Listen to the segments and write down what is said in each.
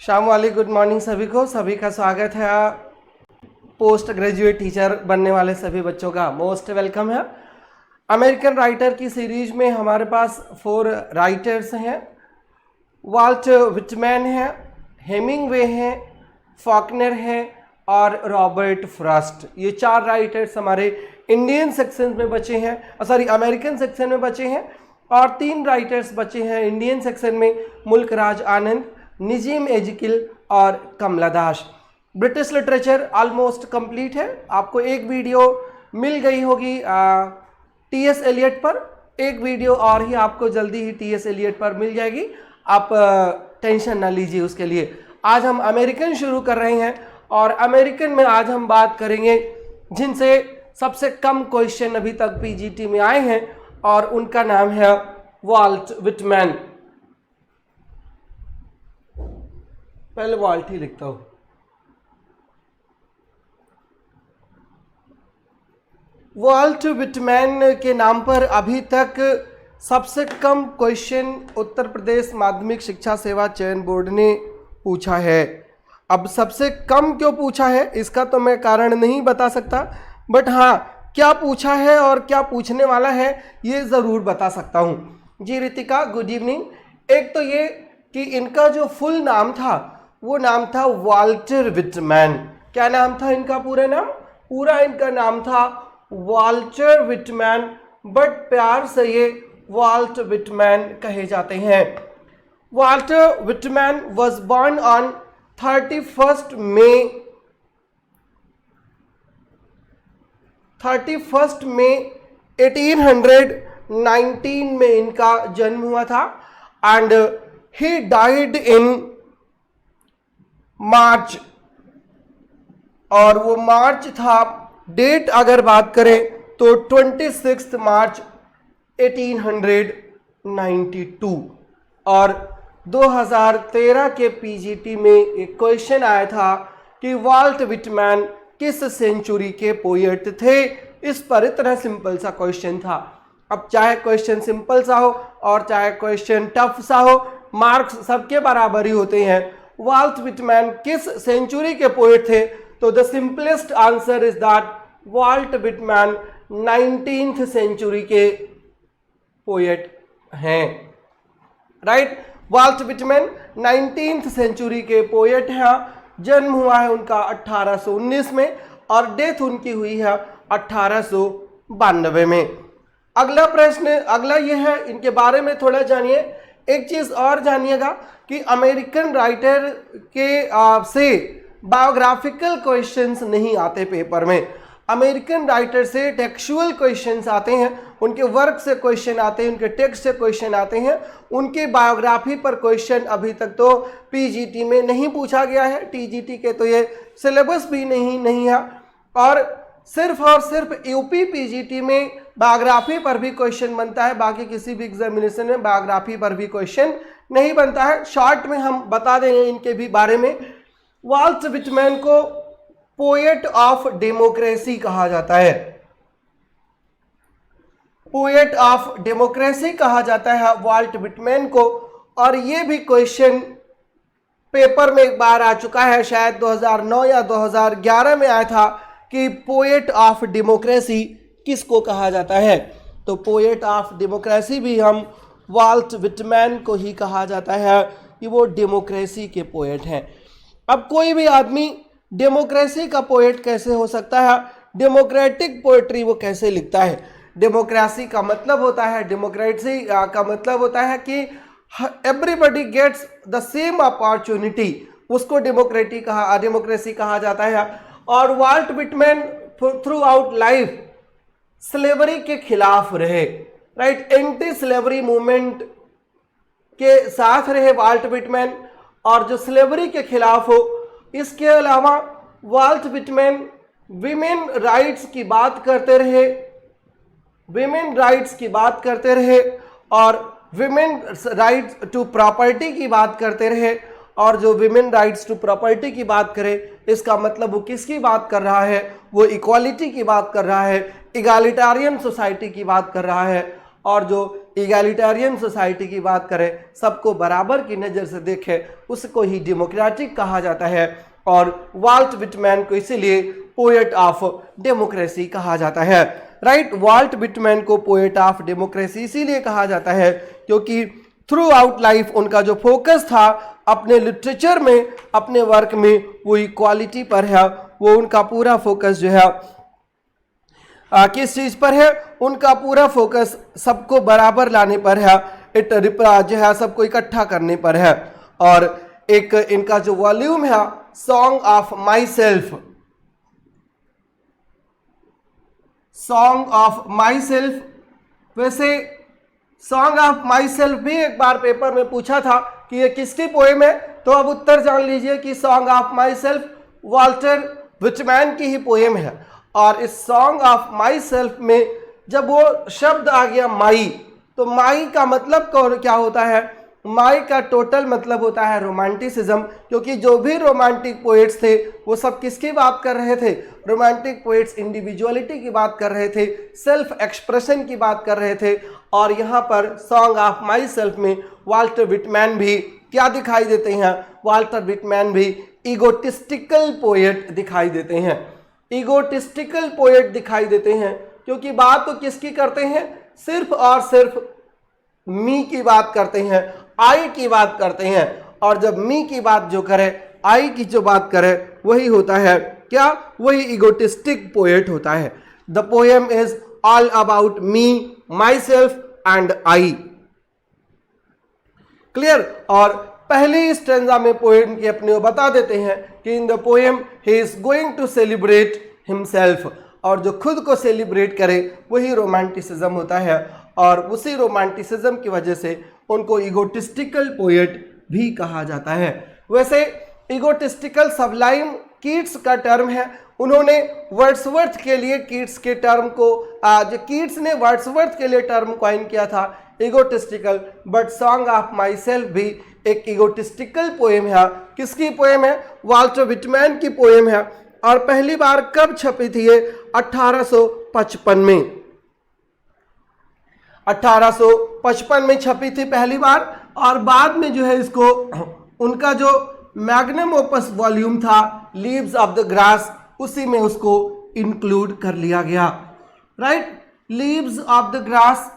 शाम वाली good morning सभी को, सभी का स्वागत है। पोस्ट ग्रेजुएट टीचर बनने वाले सभी बच्चों का मोस्ट वेलकम है। अमेरिकन राइटर की सीरीज में हमारे पास 4 राइटर्स हैं। वाल्ट विटमैन है, हेमिंगवे है, फॉकनर है और रॉबर्ट फ्रॉस्ट। ये 4 राइटर्स हमारे इंडियन सेक्शन में बचे हैं, सॉरी अमेरिकन सेक्शन में बचे हैं। और 3 राइटर्स बचे हैं इंडियन सेक्शन में, मुल्कराज आनंद, नजीम एजकिल और कमला दास। ब्रिटिश लिटरेचर ऑलमोस्ट कंप्लीट है। आपको एक वीडियो मिल गई होगी टीएस एलियट पर, एक वीडियो और ही आपको जल्दी ही टीएस एलियट पर मिल जाएगी। आप टेंशन ना लीजिए उसके लिए। आज हम अमेरिकन शुरू कर रहे हैं और अमेरिकन में आज हम बात करेंगे जिनसे सबसे कम क्वेश्चन अभी तक पीजीटी में आए हैं और उनका नाम है वाल्ट विटमैन। पहले वाल्ट ही लिखता हूं। वाल्ट विटमैन के नाम पर अभी तक सबसे कम क्वेश्चन उत्तर प्रदेश माध्यमिक शिक्षा सेवा चयन बोर्ड ने पूछा है। अब सबसे कम क्यों पूछा है इसका तो मैं कारण नहीं बता सकता, बट हाँ क्या पूछा है और क्या पूछने वाला है ये ज़रूर बता सकता हूँ। जी रितिका गुड इवनिंग। एक तो ये कि इनका जो फुल नाम था वो नाम था वाल्टर विटमैन। क्या नाम था इनका पूरा नाम? पूरा इनका नाम था वाल्टर विटमैन, बट प्यार से ये वाल्ट विटमैन कहे जाते हैं। Walter Whitman was born on 31 मई 1819 में इनका जन्म हुआ था एंड ही डाइड इन मार्च, और वो मार्च था। डेट अगर बात करें तो 26 मार्च 1892। और 2013 के पीजीटी में एक क्वेश्चन आया था कि वाल्ट विटमैन किस सेंचुरी के पोएट थे। इस पर इतना सिंपल सा क्वेश्चन था। अब चाहे क्वेश्चन सिंपल सा हो और चाहे क्वेश्चन टफ सा हो, मार्क्स सबके बराबर ही होते हैं। वाल्ट विटमैन किस सेंचुरी के पोएट थे? तो the simplest answer is that Walt Whitman 19th century के पोएट हैं। Right, Walt Whitman 19th century के पोएट हैं। जन्म हुआ है उनका 1819 में और डेथ उनकी हुई है 1892 में। अगला प्रश्न, अगला ये है, इनके बारे में थोड़ा जानिए। एक चीज और जानिएगा कि अमेरिकन राइटर के से बायोग्राफिकल क्वेश्चंस नहीं आते पेपर में। अमेरिकन राइटर से टेक्सुअल क्वेश्चंस आते हैं, उनके वर्क से क्वेश्चन आते हैं, उनके टेक्स्ट से क्वेश्चन आते हैं। उनके बायोग्राफी पर क्वेश्चन अभी तक तो पीजीटी में नहीं पूछा गया है। टीजीटी के तो ये सिलेबस भी नहीं है। और सिर्फ यूपी पीजीटी में बायोग्राफी पर भी क्वेश्चन बनता है, बाकी किसी भी एग्जामिनेशन में बायोग्राफी पर भी क्वेश्चन नहीं बनता है। शॉर्ट में हम बता देंगे इनके भी बारे में। वाल्ट विटमैन को पोएट ऑफ डेमोक्रेसी कहा जाता है। पोएट ऑफ डेमोक्रेसी कहा जाता है वाल्ट विटमैन को। और ये भी क्वेश्चन पेपर में एक बार आ चुका है, शायद 2009 या 2011 में आया था कि पोएट ऑफ डेमोक्रेसी किसको कहा जाता है। तो पोएट ऑफ डेमोक्रेसी भी हम वाल्ट विटमैन को ही कहा जाता है कि वो डेमोक्रेसी के पोएट हैं। अब कोई भी आदमी डेमोक्रेसी का पोएट कैसे हो सकता है? डेमोक्रेटिक पोएट्री वो कैसे लिखता है? डेमोक्रेसी का मतलब होता है, डेमोक्रेसी का मतलब होता है कि everybody gets the same opportunity, उसको डेमोक्रेसी कहा जाता है। और Walt Whitman throughout life slavery के खिलाफ रहे। राइट, एंटी स्लेवरी मूवमेंट के साथ रहे वाल्ट विटमैन, और जो स्लेवरी के खिलाफ हो। इसके अलावा वाल्ट विटमैन विमेन राइट्स की बात करते रहे, और विमेन राइट्स टू प्रॉपर्टी की बात करते रहे। और जो विमेन राइट्स टू प्रॉपर्टी की बात करे, इसका मतलब वो किसकी बात कर रहा है? वो इक्वालिटी की बात कर रहा है, इगालिटारियन सोसाइटी की बात कर रहा है। और जो इगैलिटेरियन सोसाइटी की बात करें, सबको बराबर की नज़र से देखे, उसको ही डेमोक्रेटिक कहा जाता है। और वाल्ट विटमैन को इसीलिए पोएट ऑफ डेमोक्रेसी कहा जाता है। राइट, वाल्ट विटमैन को पोएट ऑफ डेमोक्रेसी इसीलिए कहा जाता है क्योंकि थ्रू आउट लाइफ उनका जो फोकस था अपने लिटरेचर में, अपने वर्क में, वो इक्वालिटी पर है। वो उनका पूरा फोकस जो है किस चीज पर है? उनका पूरा फोकस सबको बराबर लाने पर है, जो है सबको इकट्ठा करने पर है। और एक इनका जो वॉल्यूम है song of my self, song of my self, वैसे सॉन्ग ऑफ माई सेल्फ भी एक बार पेपर में पूछा था कि ये किसकी पोएम है, तो अब उत्तर जान लीजिए कि song of my self Walter Whitman की ही पोएम है। और इस सॉन्ग ऑफ माई सेल्फ में जब वो शब्द आ गया माई, तो माई का मतलब क्या होता है? माई का टोटल मतलब होता है रोमांटिसिज्म, क्योंकि जो भी रोमांटिक पोएट्स थे वो सब किसकी बात कर रहे थे? रोमांटिक पोएट्स इंडिविजुअलिटी की बात कर रहे थे, सेल्फ एक्सप्रेशन की बात कर रहे थे। और यहाँ पर सॉन्ग ऑफ माई सेल्फ में वाल्टर विटमैन भी क्या दिखाई देते हैं? वाल्टर विटमैन भी ईगोटिस्टिकल पोएट दिखाई देते हैं, ईगोटिस्टिकल पोएट दिखाई देते हैं, क्योंकि बात तो किसकी करते हैं? सिर्फ और सिर्फ मी की बात करते हैं, आई की बात करते हैं। और जब मी की बात जो करे, आई की जो बात करे, वही होता है क्या? वही ईगोटिस्टिक पोएट होता है। The poem is all about me, my self and I. Clear? और पहले स्टेंजा में पोएम की अपने बता देते हैं कि in the poem he is going to celebrate himself, और जो खुद को सेलिब्रेट करे वही रोमांटिसिज्म होता है। और उसी रोमांटिसिज्म की वजह से उनको ईगोटिस्टिकल पोएट भी कहा जाता है। वैसे ईगोटिस्टिकल सबलाइम कीट्स का टर्म है, उन्होंने वर्ड्सवर्थ के लिए कीट्स के टर्म को, जो कीट्स ने वर्ड्सवर्थ के लिए टर्म कॉइन किया था egotistical, but song of myself भी एक ईगोटिस्टिकल पोएम है। किसकी पोएम है? वाल्टर विटमैन की पोएम है। और पहली बार कब छपी थी ये? 1855 में, 1855 में छपी थी पहली बार। और बाद में जो है इसको उनका जो मैग्नम ओपस वॉल्यूम था लीव्स ऑफ द ग्रास, उसी में उसको इंक्लूड कर लिया गया। Right, leaves of the grass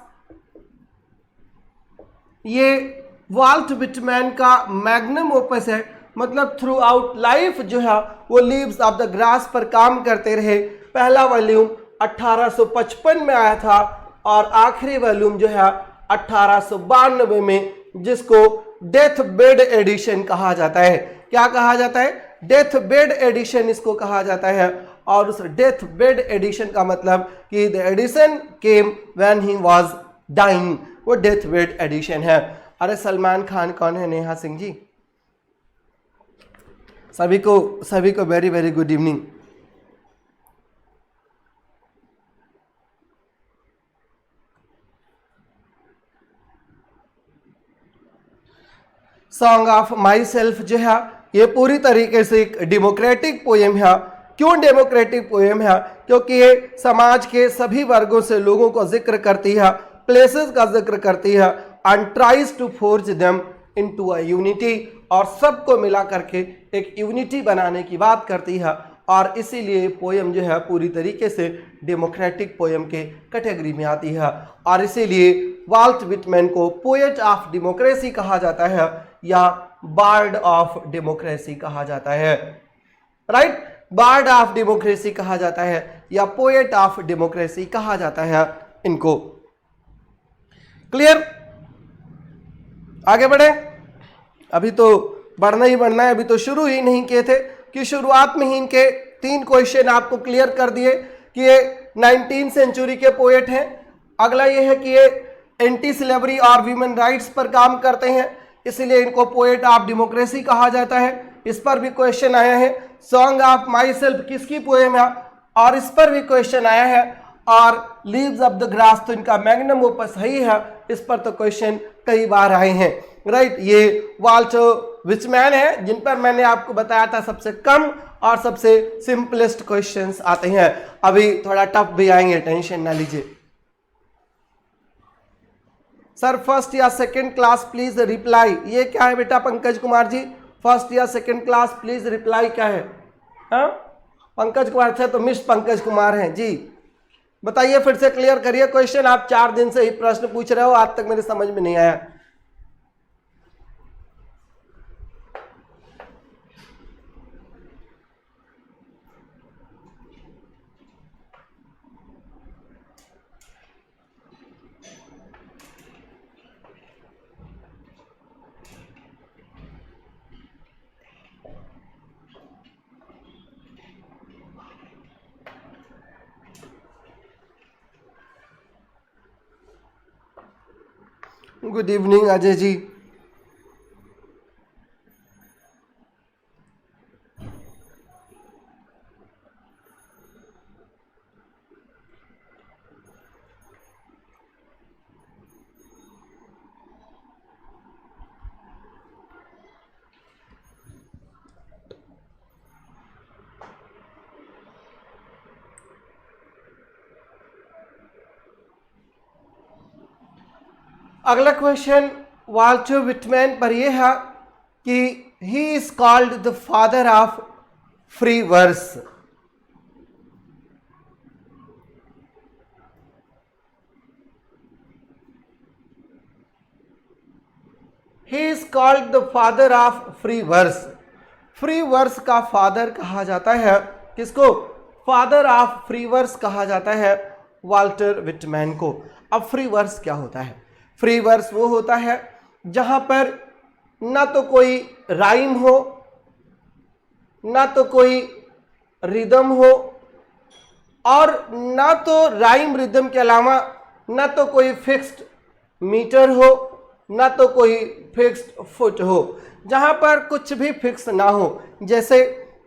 ये वाल्ट विटमैन का मैग्नम ओपस है, मतलब थ्रू आउट लाइफ जो है वो लीव्स ऑफ द ग्रास पर काम करते रहे। पहला वॉल्यूम 1855 में आया था और आखिरी वॉल्यूम जो है 1892 में, जिसको डेथ बेड एडिशन कहा जाता है। क्या कहा जाता है? डेथ बेड एडिशन इसको कहा जाता है। और उस डेथ बेड एडिशन का मतलब कि the edition came when he was dying, वो डेथ बेड एडिशन है। अरे सलमान खान कौन है? नेहा सिंह जी। सभी को very very good evening. Song of myself जो है ये पूरी तरीके से एक डेमोक्रेटिक पोएम है। क्यों डेमोक्रेटिक पोएम है? क्योंकि ये समाज के सभी वर्गों से लोगों को जिक्र करती है, प्लेसेस का जिक्र करती है, and tries to forge them into a unity, और सबको मिला करके एक यूनिटी बनाने की बात करती है। और इसीलिए पोएम जो है पूरी तरीके से डेमोक्रेटिक पोएम के कैटेगरी में आती है। और इसीलिए वाल्ट विटमैन को पोएट ऑफ डेमोक्रेसी कहा जाता है या बार्ड ऑफ डेमोक्रेसी कहा जाता है। राइट, बार्ड ऑफ डेमोक्रेसी कहा जाता है या पोएट ऑफ डेमोक्रेसी कहा जाता है इनको। क्लियर? आगे बढ़े? अभी तो बढ़ना ही बढ़ना है, अभी तो शुरू ही नहीं किए थे कि शुरुआत में ही इनके 3 क्वेश्चन आपको क्लियर कर दिए कि ये 19th सेंचुरी के पोएट हैं। अगला ये है कि ये एंटी स्लेवरी और वीमेन राइट्स पर काम करते हैं, इसलिए इनको पोएट ऑफ डेमोक्रेसी कहा जाता है। इस पर भी क्वेश्चन आया है। सॉन्ग ऑफ माई सेल्फ किसकी पोएम है? और इस पर भी क्वेश्चन आया है। और लीव्स ऑफ द ग्रास तो इनका मैग्नम ओपस ही है, इस पर तो क्वेश्चन कई बार आए हैं। राइट, ये वाल्टर विटमैन है जिन पर मैंने आपको बताया था सबसे कम और सबसे सिंपलेस्ट क्वेश्चंस आते हैं। अभी थोड़ा टफ भी आएंगे, टेंशन ना लीजिए। सर फर्स्ट या सेकंड क्लास प्लीज रिप्लाई, ये क्या है बेटा पंकज कुमार जी? फर्स्ट या सेकंड क्लास प्लीज रिप्लाई क्या है? हाँ पंकज कुमार थे तो मिस पंकज कुमार हैं जी। बताइए फिर से क्लियर करिए क्वेश्चन। आप 4 दिन से ही प्रश्न पूछ रहे हो, आज तक मेरे समझ में नहीं आया। Good evening Ajay ji. अगला क्वेश्चन वाल्टर विटमैन पर यह है कि he is called the father of free verse. He is called the father of free verse. Free verse का फादर कहा जाता है किसको? फादर ऑफ फ्री वर्स कहा जाता है वाल्टर विटमैन को। अब फ्री वर्स क्या होता है? फ्री वर्स वो होता है जहां पर ना तो कोई राइम हो, ना तो कोई रिदम हो, और ना तो राइम रिदम के अलावा ना तो कोई फिक्स्ड मीटर हो, ना तो कोई फिक्स्ड फुट हो, जहां पर कुछ भी फिक्स ना हो। जैसे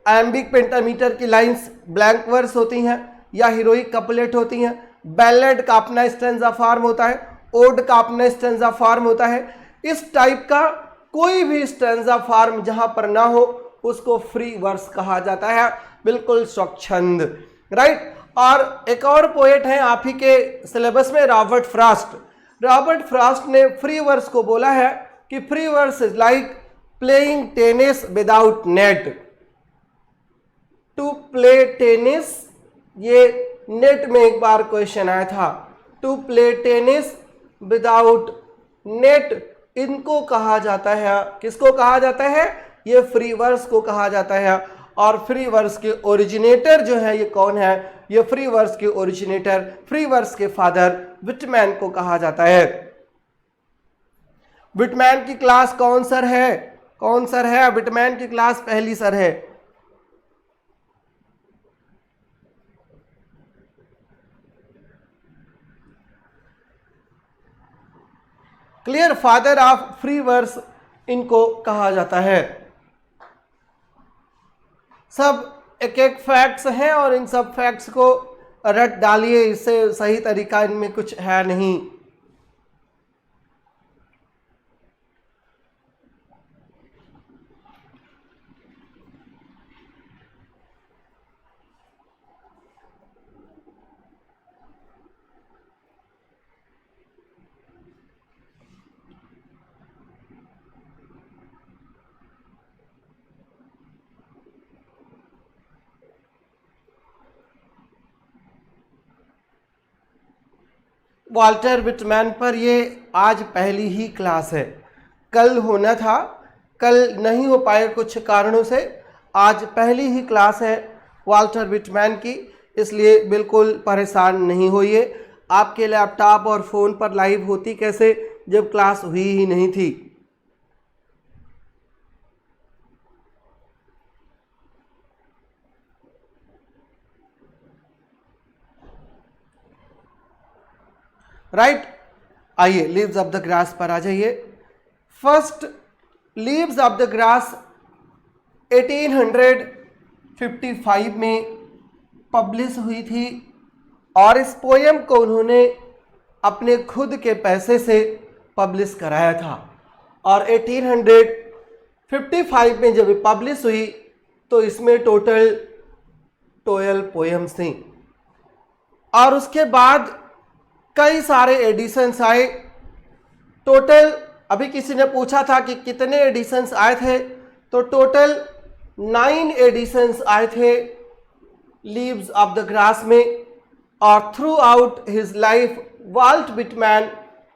एम्बिक पेंटामीटर की लाइंस ब्लैंक वर्स होती हैं या हीरोइक कपलेट होती हैं। बैलेड का अपना स्टेंजा फॉर्म होता है, ओड का अपना स्टेंजा फॉर्म होता है। इस टाइप का कोई भी स्टेंजा फॉर्म जहां पर ना हो उसको फ्री वर्स कहा जाता है, बिल्कुल स्वच्छंद, राइट। और एक और पोएट है आप ही के सिलेबस में, रॉबर्ट फ्रॉस्ट। रॉबर्ट फ्रॉस्ट ने फ्री वर्स को बोला है कि free verse is like playing tennis without net. To play tennis, ये नेट में एक बार क्वेश्चन आया था। To play tennis without net, इनको कहा जाता है, किसको कहा जाता है? ये फ्री वर्स को कहा जाता है। और फ्री वर्स के ओरिजिनेटर जो है ये कौन है? ये फ्री वर्स के ओरिजिनेटर, फ्री वर्स के फादर विटमैन को कहा जाता है। विटमैन की क्लास कौन सर है? कौन सर है? विटमैन की क्लास पहली सर है। Clear? Father of free verse इनको कहा जाता है। सब एक एक फैक्ट्स हैं और इन सब फैक्ट्स को रट डालिए, इससे सही तरीका इनमें कुछ है नहीं। वाल्टर विटमैन पर ये आज पहली ही क्लास है। कल होना था, कल नहीं हो पाए कुछ कारणों से। आज पहली ही क्लास है वाल्टर विटमैन की, इसलिए बिल्कुल परेशान नहीं होइए। आपके लैपटॉप और फ़ोन पर लाइव होती कैसे जब क्लास हुई ही नहीं थी। राइट, आइए लीव्स ऑफ द ग्रास पर आ जाइए। First leaves of the grass 1855 में पब्लिश हुई थी और इस पोएम को उन्होंने अपने खुद के पैसे से पब्लिश कराया था। और 1855 में जब ये पब्लिश हुई तो इसमें टोटल 12 पोएम्स थी। और उसके बाद कई सारे एडिशंस आए टोटल अभी किसी ने पूछा था कि कितने एडिशंस आए थे, तो टोटल 9 एडिशंस आए थे लीव्स ऑफ द ग्रास में। और throughout his life Walt Whitman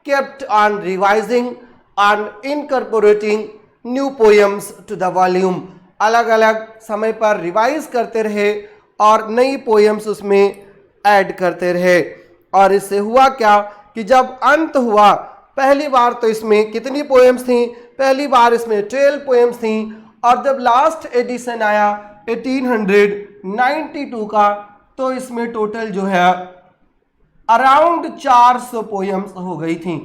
kept on revising and incorporating new poems to the volume. अलग अलग समय पर रिवाइज करते रहे और नई पोएम्स उसमें ऐड करते रहे। और इससे हुआ क्या कि जब अंत हुआ, पहली बार तो इसमें कितनी पोएम्स थी, पहली बार इसमें 12 पोएम्स थी, और जब लास्ट एडिशन आया 1892 का, तो इसमें टोटल जो है अराउंड 400 पोएम्स हो गई थी।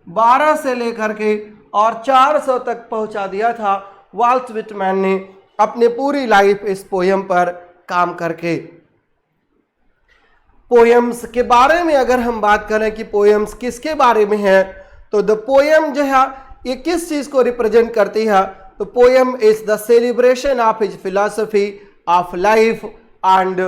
12 से लेकर के और 400 तक पहुंचा दिया था वाल्ट विटमैन ने अपने पूरी लाइफ इस पोएम पर काम करके। पोएम्स के बारे में अगर हम बात करें कि पोएम्स किसके बारे में है, तो द पोएम जो है ये किस चीज को रिप्रेजेंट करती है, तो poem is the celebration of his philosophy of life and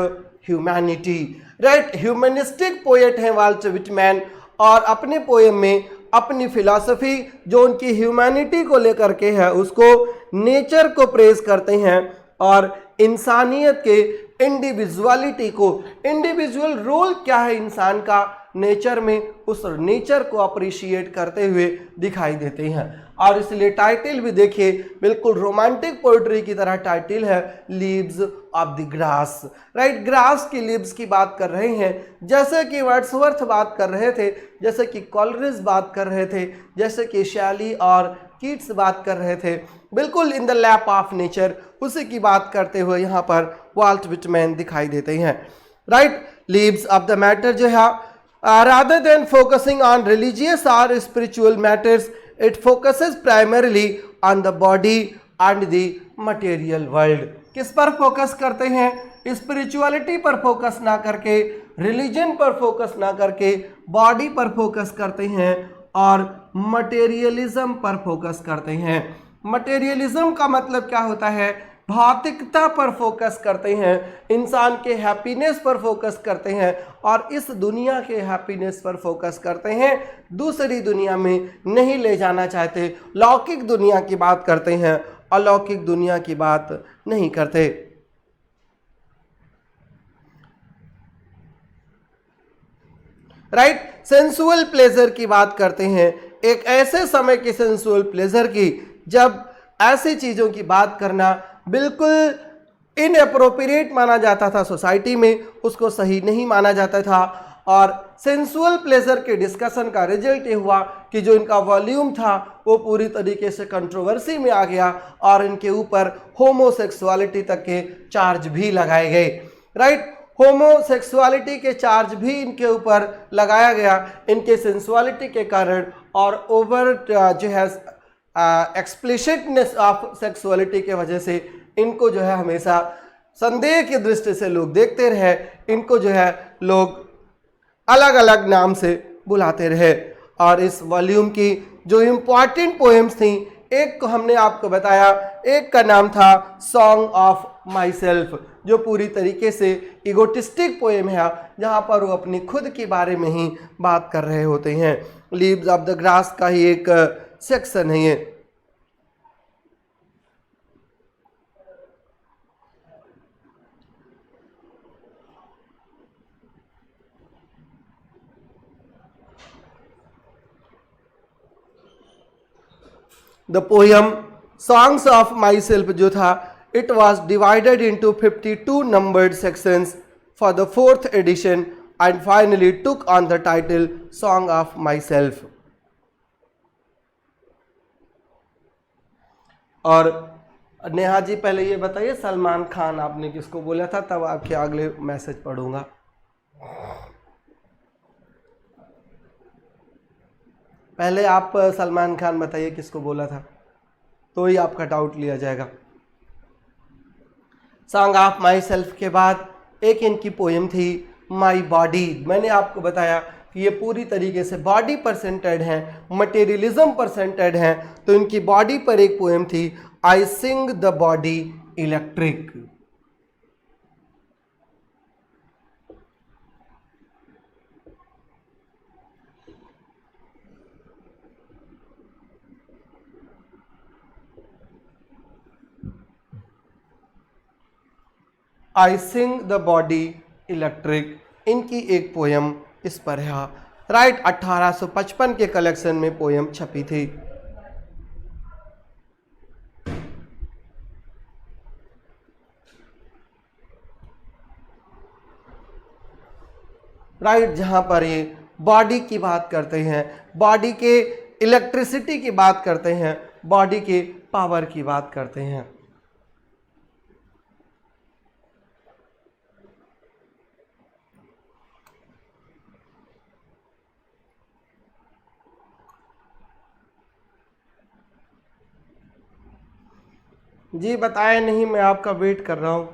humanity. Right, humanistic poet है वाल्ट विटमैन, और अपने पोएम में अपनी फिलॉसफी जो उनकी ह्यूमैनिटी को लेकर के है, उसको नेचर को प्रेज करते हैं और इंसानियत के इंडिविजुअलिटी को, इंडिविजुअल रोल क्या है इंसान का नेचर में, उस नेचर को अप्रिशिएट करते हुए दिखाई देते हैं। और इसलिए टाइटल भी देखिए बिल्कुल रोमांटिक पोएट्री की तरह टाइटल है, leaves of the grass. Right, grass की लीव्स की बात कर रहे हैं, जैसे कि वर्ड्सवर्थ बात कर रहे थे, जैसे कि कॉलरिज बात कर रहे थे, जैसे कि शैली और कीट्स बात कर रहे थे, बिल्कुल in the lap of nature, उसी की बात करते हुए यहाँ पर वाल्ट विटमैन दिखाई देते हैं। Right, leaves of the matter जो है, rather than focusing on religious or spiritual matters, it focuses primarily on the body and the material world। किस पर फोकस करते हैं? स्पिरिचुअलिटी पर फोकस ना करके, रिलीजन पर फोकस ना करके, बॉडी पर फोकस करते हैं और मटेरियलिज्म पर फोकस करते हैं। मटेरियलिज्म का मतलब क्या होता है? भौतिकता पर फोकस करते हैं, इंसान के हैप्पीनेस पर फोकस करते हैं और इस दुनिया के हैप्पीनेस पर फोकस करते हैं, दूसरी दुनिया में नहीं ले जाना चाहते। लौकिक दुनिया की बात करते हैं, अलौकिक दुनिया की बात नहीं करते। राइट, सेंसुअल प्लेजर की बात करते हैं, एक ऐसे समय की सेंसुअल प्लेजर की जब ऐसी चीजों की बात करना बिल्कुल इनअप्रोप्रिएट माना जाता था सोसाइटी में, उसको सही नहीं माना जाता था। और सेंसुअल प्लेजर के डिस्कशन का रिजल्ट ये हुआ कि जो इनका वॉल्यूम था वो पूरी तरीके से कंट्रोवर्सी में आ गया और इनके ऊपर होमोसेक्सुअलिटी तक के चार्ज भी लगाए गए। राइट, होमोसेक्सुअलिटी के चार्ज भी इनके ऊपर लगाया गया इनके सेंसुअलिटी के कारण, और ओवर जो है एक्सप्लिसिटनेस ऑफ सेक्सुअलिटी के वजह से इनको जो है हमेशा संदेह की दृष्टि से लोग देखते रहे, इनको जो है लोग अलग अलग नाम से बुलाते रहे। और इस वॉल्यूम की जो इम्पॉर्टेंट पोएम्स थी, एक को हमने आपको बताया, एक का नाम था सॉन्ग ऑफ माई सेल्फ, जो पूरी तरीके से इगोटिस्टिक पोएम है, जहाँ पर वो अपनी खुद के बारे में ही बात कर रहे होते हैं। लीव्स ऑफ द ग्रास का ही एक सेक्शन है ये। The poem songs of myself जो था, it was divided into 52 numbered sections for the 4th edition and finally took on the title song of myself. और नेहा जी पहले ये बताइए, सलमान खान आपने किसको बोला था, तब आपके अगले मैसेज पढ़ूंगा। पहले आप सलमान खान बताइए किसको बोला था, तो ही आपका डाउट लिया जाएगा। सॉन्ग ऑफ माई सेल्फ के बाद एक इनकी पोएम थी माई बॉडी। मैंने आपको बताया कि ये पूरी तरीके से बॉडी पर सेंटर्ड है, मटेरियलिज्म पर सेंटर्ड है, तो इनकी बॉडी पर एक पोएम थी I sing the body electric. I sing the body electric, इनकी एक पोयम इस पर है। राइट, 1855 के कलेक्शन में पोयम छपी थी। राइट, जहां पर ये बॉडी की बात करते हैं, बॉडी के इलेक्ट्रिसिटी की बात करते हैं, बॉडी के पावर की बात करते हैं। जी बताए नहीं, मैं आपका वेट कर रहा हूं।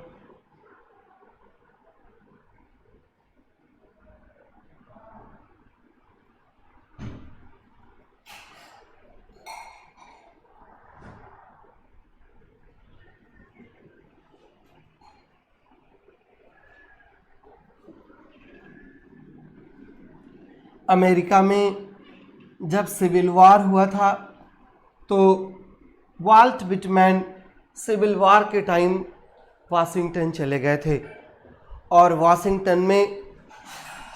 अमेरिका में जब सिविल वॉर हुआ था तो वाल्ट विटमैन सिविल वॉर के टाइम वाशिंगटन चले गए थे और वाशिंगटन में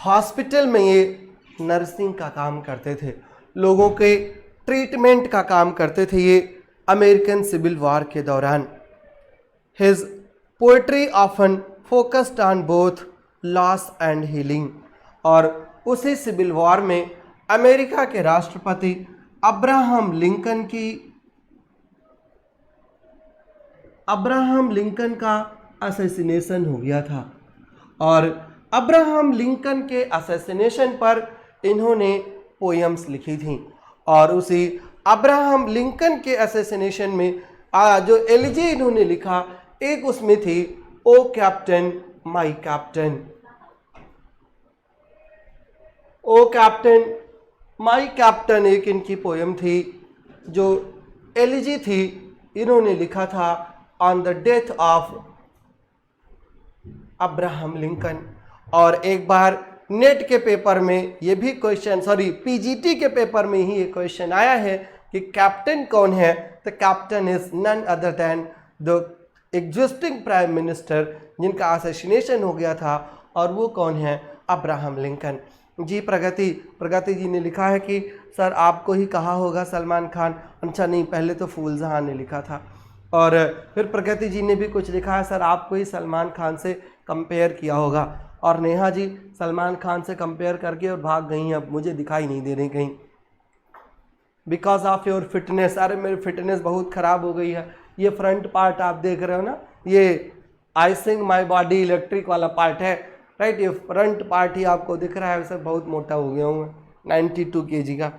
हॉस्पिटल में ये नर्सिंग का काम करते थे, लोगों के ट्रीटमेंट का काम करते थे ये अमेरिकन सिविल वॉर के दौरान। His poetry often focused on both loss and healing, और उसी सिविल वॉर में अमेरिका के राष्ट्रपति अब्राहम लिंकन का असैसिनेशन हो गया था और अब्राहम लिंकन के असैसिनेशन पर इन्होंने पोयम्स लिखी थी। और उसी अब्राहम लिंकन के असैसिनेशन में जो एलिजी इन्होंने लिखा, एक उसमें थी O captain my captain, O captain my captain, एक इनकी पोयम थी जो एलिजी थी, इन्होंने लिखा था on the death of Abraham Lincoln. और एक बार नेट के पेपर में ये भी क्वेश्चन, पीजीटी के पेपर में ही ये क्वेश्चन आया है कि कैप्टन कौन है, तो captain is none other than the existing prime minister जिनका असैसिनेशन हो गया था, और वो कौन है, अब्राहम लिंकन। जी प्रगति जी ने लिखा है कि सर आपको ही कहा होगा सलमान खान। अच्छा नहीं, पहले तो फूल जहां ने लिखा था और फिर प्रगति जी ने भी कुछ लिखा है, सर आपको ही सलमान खान से कंपेयर किया होगा। और नेहा जी सलमान खान से कंपेयर करके और भाग गई, अब मुझे दिखाई नहीं दे रही कहीं, बिकॉज ऑफ योर फिटनेस। अरे मेरी फिटनेस बहुत ख़राब हो गई है। ये फ्रंट पार्ट आप देख रहे हो ना, ये आई सिंग माई बॉडी इलेक्ट्रिक वाला पार्ट है, राइट। ये फ्रंट पार्ट ही आपको दिख रहा है, वैसे बहुत मोटा हो गया हूँ मैं, 92 kg का।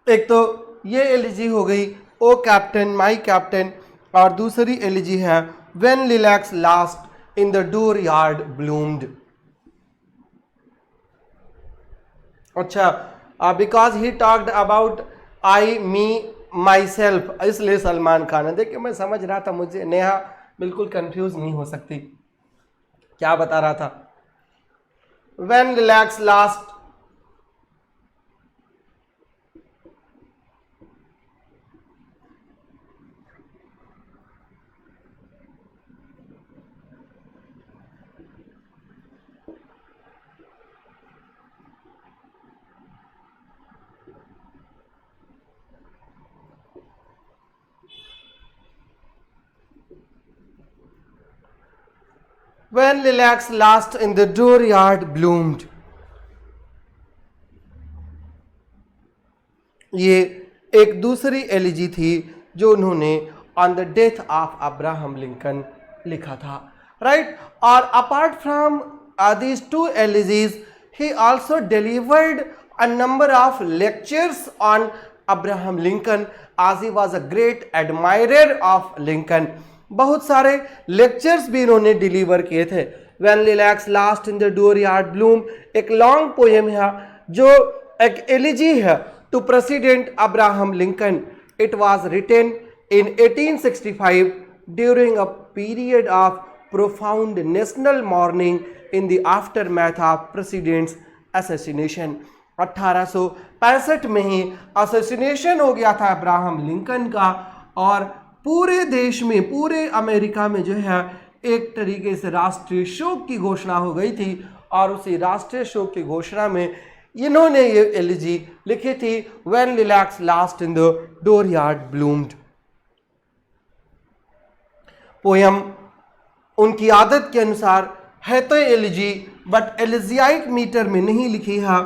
एक तो ये एलिजी हो गई ओ कैप्टन माई कैप्टन, और दूसरी एलिजी है when lilacs last in the dooryard bloomed. अच्छा, because he talked about I me myself, इसलिए सलमान खान है। देखिए मैं समझ रहा था, मुझे नेहा बिल्कुल कंफ्यूज नहीं हो सकती, क्या बता रहा था। When relax last, when lilacs last in the dooryard bloomed। ये एक दूसरी एलिजी थी जो उन्होंने on the death of Abraham Lincoln लिखा था, राइट। और apart from these two elegies he also delivered a number of lectures on Abraham Lincoln as he was a great admirer of Lincoln। बहुत सारे lectures भी इन्होंने deliver किए थे। When lilacs last in the dooryard bloom एक long poem है जो एक एलिजी है to president Abraham Lincoln. It was written in 1865 during a period of profound national mourning in the aftermath of president's assassination. 1865 में ही assassination हो गया था Abraham Lincoln का और पूरे देश में, पूरे अमेरिका में जो है एक तरीके से राष्ट्रीय शोक की घोषणा हो गई थी और उसी राष्ट्रीय शोक की घोषणा में इन्होंने ये एलिजी लिखी थी, When lilacs last in the dooryard bloomed. Poem उनकी आदत के अनुसार है तो एलिजी, बट एलिजियाइक मीटर में नहीं लिखी है,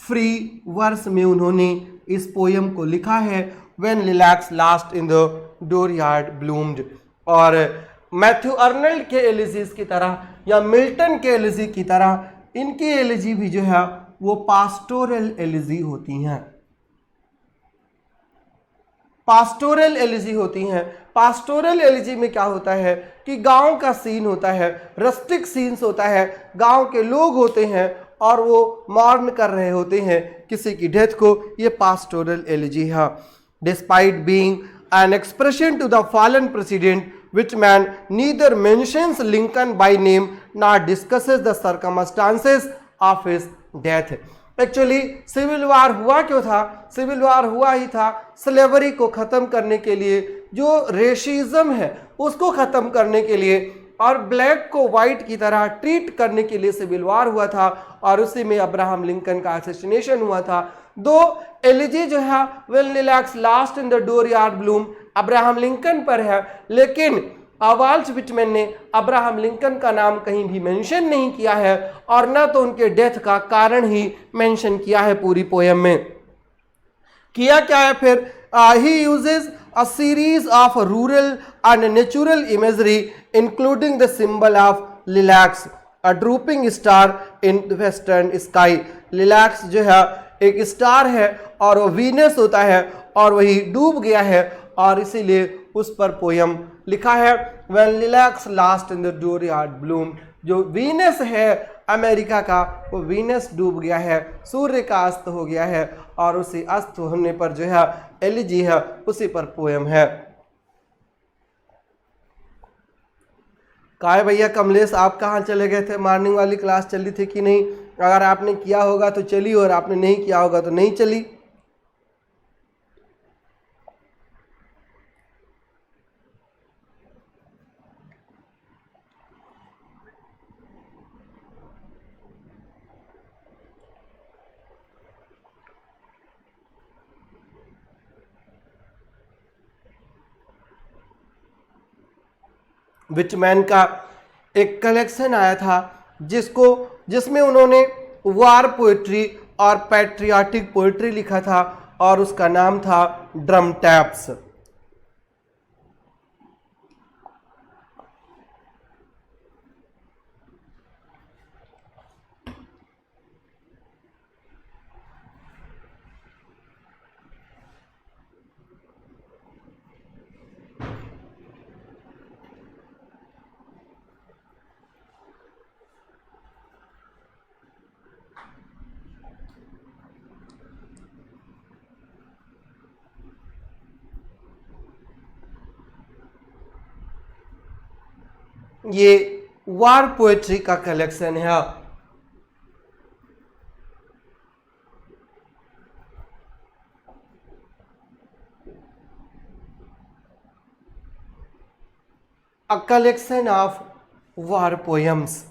फ्री वर्स में उन्होंने इस पोयम को लिखा है, When lilacs last in the dooryard bloomed. और मैथ्यू अर्नल्ड के एलिजीज की तरह या मिल्टन के एलिजी की तरह इनकी एलिजी भी जो है वो पास्टोरल एलिजी होती हैं। पास्टोरल एलिजी होती हैं। पास्टोरल एलिजी में क्या होता है कि गांव का सीन होता है, रस्टिक सीन्स होता है, गांव के लोग होते हैं और वो मॉर्न कर रहे होते हैं किसी की डेथ को, ये पास्टोरल एलिजी है। Despite being an expression to the fallen president Whitman neither mentions Lincoln by name nor discusses the circumstances of his death. Actually civil war हुआ क्यों था? सिविल वार हुआ ही था स्लेवरी को ख़त्म करने के लिए, जो रेशिज्म है उसको ख़त्म करने के लिए और ब्लैक को वाइट की तरह ट्रीट करने के लिए सिविल वार हुआ था और उसी में अब्राहम लिंकन का असैसिनेशन हुआ था। दो एलिजी जो है When lilacs last in the dooryard bloom Abraham Lincoln पर है, लेकिन वाल्ट विटमैन ने अब्राहम लिंकन का नाम कहीं भी मेंशन नहीं किया है और न तो उनके डेथ का कारण ही मेंशन किया है पूरी पोयम में। किया क्या है फिर? He uses a series of rural and natural imagery including the symbol of lilacs, a drooping star in the western sky. lilacs जो है एक स्टार है और वो वीनस होता है और वही डूब गया है और इसीलिए उस पर पोयम लिखा है When lilacs last in the dooryard bloom. जो वीनस है अमेरिका का, वो वीनस डूब गया है, सूर्य का अस्त हो गया है और उसी अस्त होने पर जो है एलिजी है उसी पर पोयम है। काय भैया कमलेश आप कहाँ चले गए थे? मॉर्निंग वाली क्लास चली थी कि नहीं? अगर आपने किया होगा तो चली और आपने नहीं किया होगा तो नहीं चली। विटमैन का एक कलेक्शन आया था जिसमें उन्होंने वार पोएट्री और पैट्रियाटिक पोएट्री लिखा था और उसका नाम था ड्रम टैप्स। ये वार पोएट्री का कलेक्शन है। A collection of war poems,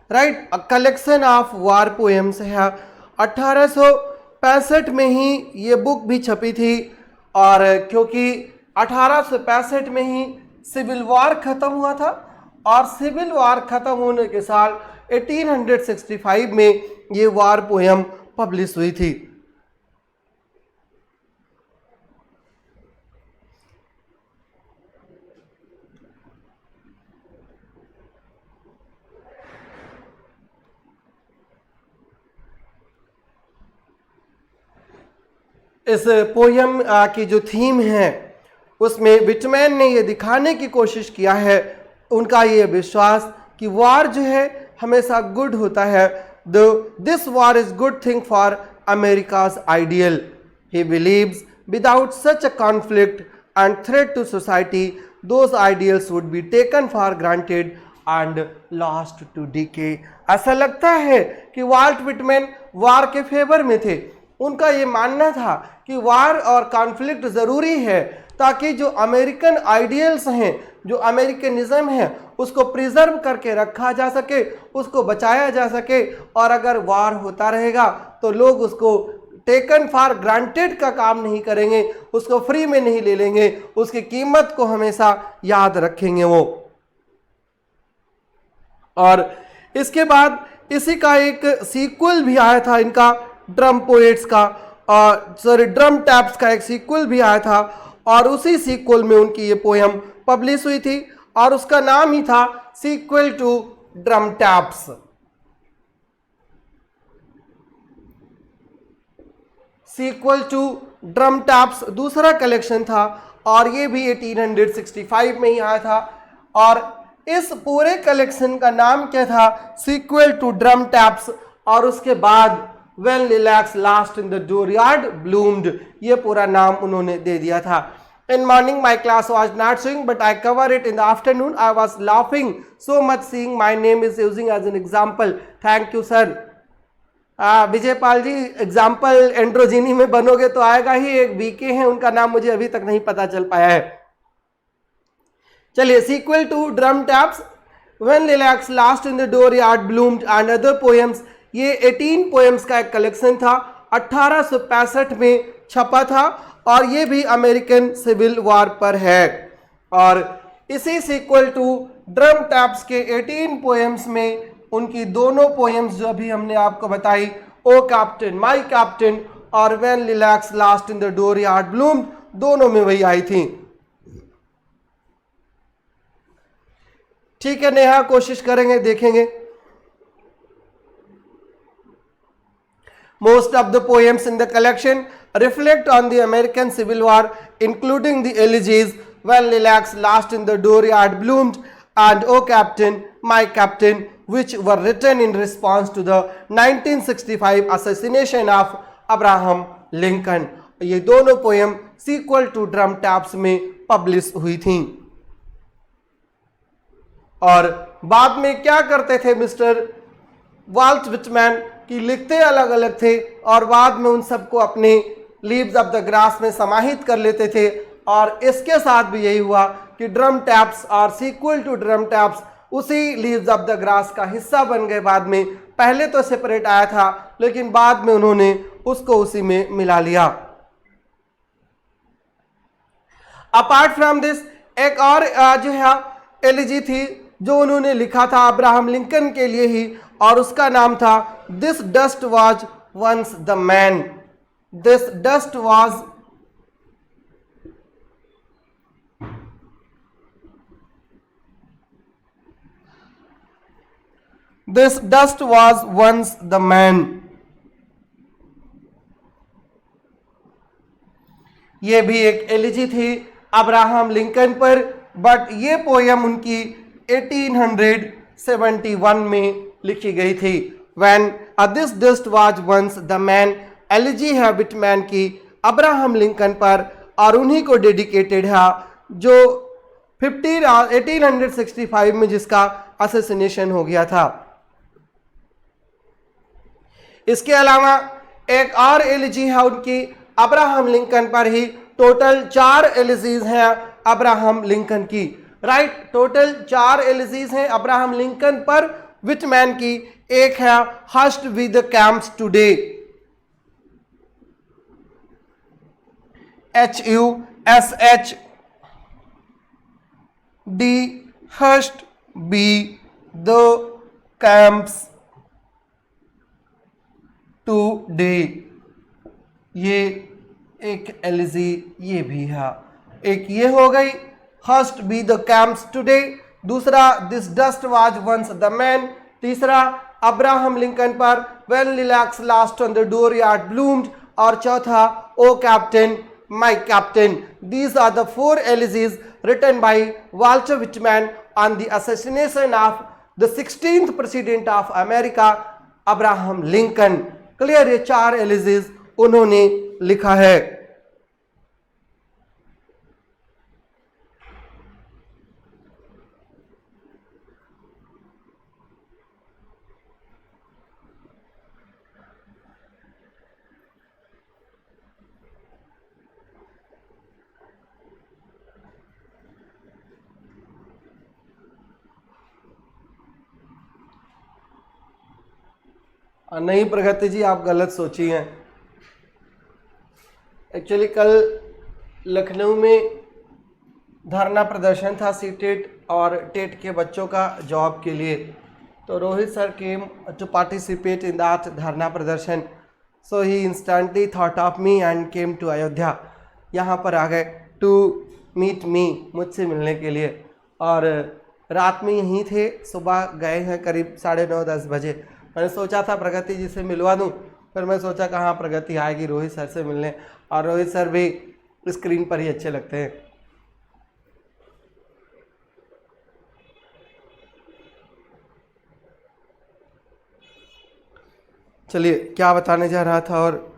right? A collection of war poems है। 1865 में ही ये बुक भी छपी थी और क्योंकि 1865 में ही सिविल वार खत्म हुआ था और सिविल वार खत्म होने के साल 1865 में ये वार पोयम पब्लिश हुई थी। इस पोयम की जो थीम है उसमें विटमैन ने ये दिखाने की कोशिश किया है, उनका ये विश्वास कि वार जो है हमेशा गुड होता है। This war is good thing for America's ideal. He believes without such a conflict and threat to society those ideals would be taken for granted and lost to decay. ऐसा लगता है कि वाल्ट विटमैन वार के favour में थे। उनका ये मानना था कि वार और कॉन्फ्लिक्ट ज़रूरी है ताकि जो अमेरिकन आइडियल्स हैं, जो अमेरिकनिज्म है, उसको प्रिजर्व करके रखा जा सके, उसको बचाया जा सके। और अगर वार होता रहेगा तो लोग उसको टेकन फॉर ग्रांटेड का काम नहीं करेंगे, उसको फ्री में नहीं ले लेंगे, उसकी कीमत को हमेशा याद रखेंगे वो। और इसके बाद इसी का एक सीक्वल भी आया था, इनका ड्रम पोएट्स का, ड्रम टैप्स का एक सीक्वल भी आया था और उसी सीक्वल में उनकी ये पोयम पब्लिश हुई थी और उसका नाम ही था sequel to drum taps. Sequel to drum taps दूसरा कलेक्शन था और ये भी 1865 में ही आया था। और इस पूरे कलेक्शन का नाम क्या था? Sequel to drum taps. और उसके बाद when lilacs last in the dooryard bloomed, ये पूरा नाम उन्होंने दे दिया था। In morning my class was not showing but I cover it in the afternoon. I was laughing so much seeing my name is using as an example. Thank you sir. Vijay Pal ji, example androgyny में बनोगे तो आएगा ही। एक BK हैं, उनका नाम मुझे अभी तक नहीं पता चल पाया है। चलिए, sequel to drum taps, when lilacs last in the dooryard bloomed and other poems, ये 18 पोएम्स का एक कलेक्शन था, 1865 में छपा था और ये भी अमेरिकन सिविल वॉर पर है। और इसी सीक्वल टू ड्रम टैप्स के 18 पोएम्स में उनकी दोनों पोएम्स जो अभी हमने आपको बताई, ओ कैप्टन, माय कैप्टन और when lilacs last in the dooryard bloomed, दोनों में वही आई थी। ठीक है नेहा, कोशिश करेंगे, देखेंगे। Most of the poems in the collection reflect on the American Civil War, including the elegies When Lilacs Last in the Dooryard Bloomed and O Captain, My Captain, which were written in response to the 1965 assassination of Abraham Lincoln. ये दोनों poem sequel to drum taps में publish हुई थी। और बाद में क्या करते थे मिस्टर वाल्ट विटमैन की, लिखते अलग अलग थे और बाद में उन सबको अपने लीव्स ऑफ द ग्रास में समाहित कर लेते थे। और इसके साथ भी यही हुआ कि ड्रम टैप्स और सीक्वल टू ड्रम टैप्स उसी लीव्स ऑफ द ग्रास का हिस्सा बन गए बाद में। पहले तो सेपरेट आया था लेकिन बाद में उन्होंने उसको उसी में मिला लिया। अपार्ट फ्रॉम दिस, एक और जो है एलिजी थी जो उन्होंने लिखा था अब्राहम लिंकन के लिए ही, और उसका नाम था this dust was once the man. This dust was This dust was once the man. ये भी एक एलिजी थी अब्राहम लिंकन पर, बट ये पोयम उनकी 1871 में लिखी गई थी। When this dust was once the man, elegy है विटमैन की अब्राहम लिंकन पर और उन्हीं को डेडिकेटेड है जो 1865 में जिसका असैसिनेशन हो गया था। इसके अलावा एक और एलिजी है उनकी अब्राहम लिंकन पर ही। टोटल 4 एलिजीज हैं अब्राहम लिंकन की, राइट। टोटल 4 एलिजीज हैं अब्राहम लिंकन पर विटमैन की। एक है hushed with the camps today, HUSHD, hushed be the camps today, ये एक एलिजी ये भी है। एक ये हो गई hushed be the camps today, दूसरा this dust was once the man, तीसरा अब्राहम लिंकन पर when lilacs last on the dooryard bloomed, और चौथा O captain my captain. These are the 4 elegies written by Walter Whitman on the assassination of the 16th president of America Abraham Lincoln. Clear, ये 4 elegies उन्होंने लिखा है। नहीं प्रगति जी, आप गलत सोची हैं। एक्चुअली कल लखनऊ में धरना प्रदर्शन था सीटेट और टेट के बच्चों का जॉब के लिए, तो Rohit sir came to participate in that dharna प्रदर्शन, so he instantly thought of me and came to Ayodhya. यहाँ पर आ गए टू मीट मी, मुझसे मिलने के लिए, और रात में यहीं थे, सुबह गए हैं करीब 9:30-10 बजे। मैंने सोचा था प्रगति जी से मिलवा दूं, फिर मैं सोचा कहाँ प्रगति आएगी रोहित सर से मिलने, और रोहित सर भी स्क्रीन पर ही अच्छे लगते हैं। चलिए, क्या बताने जा रहा था और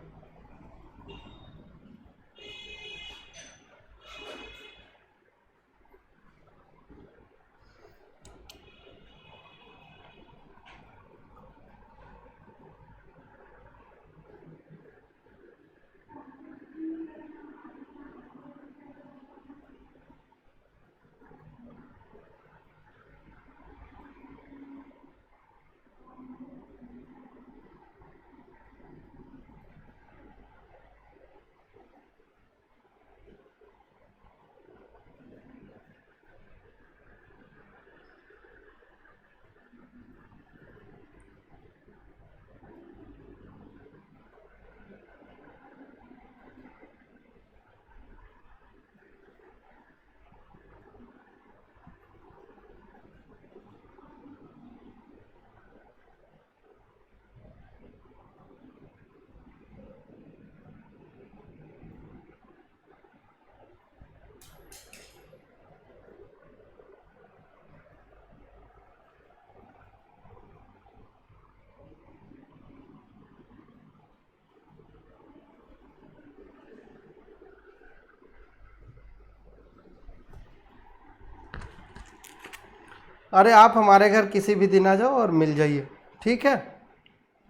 अरे आप हमारे घर किसी भी दिन आ जाओ और मिल जाइए, ठीक है।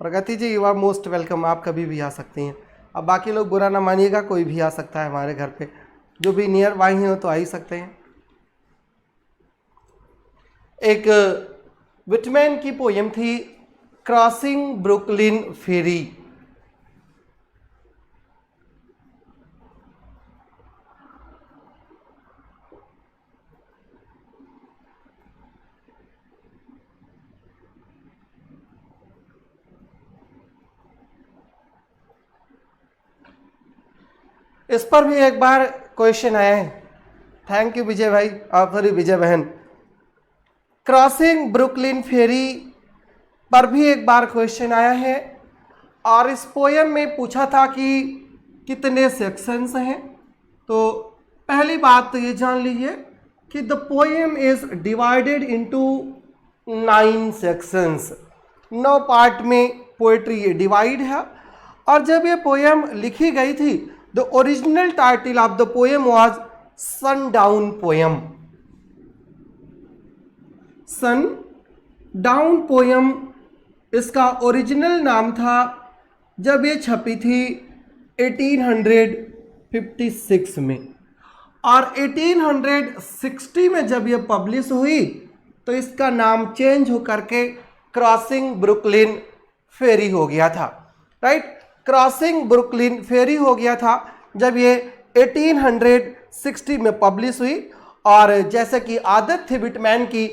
प्रगति जी, यू आर मोस्ट वेलकम, आप कभी भी आ सकती हैं। अब बाकी लोग बुरा ना मानिएगा, कोई भी आ सकता है हमारे घर पे, जो भी नियर बाई हैं तो आ ही सकते हैं। एक विटमैन की पोयम थी क्रॉसिंग ब्रुकलिन फेरी। इस पर भी एक बार क्वेश्चन आया है। थैंक यू विजय भाई, आप सॉरी विजय बहन। क्रॉसिंग ब्रुकलिन फेरी पर भी एक बार क्वेश्चन आया है, और इस पोयम में पूछा था कि कितने सेक्शंस हैं। तो पहली बात तो ये जान लीजिए कि the poem is divided into 9 sections. 9 part में पोएट्री ये डिवाइड है। और जब ये पोयम लिखी गई थी, the original title of the poem was sundown poem. Sundown poem इसका ओरिजिनल नाम था जब ये छपी थी 1856 में, और 1860 में जब ये पब्लिश हुई तो इसका नाम चेंज होकर के क्रॉसिंग ब्रुकलिन फेरी हो गया था। राइट, क्रॉसिंग ब्रुकलिन फेरी हो गया था जब ये 1860 में पब्लिश हुई। और जैसे कि आदत थी विटमैन की,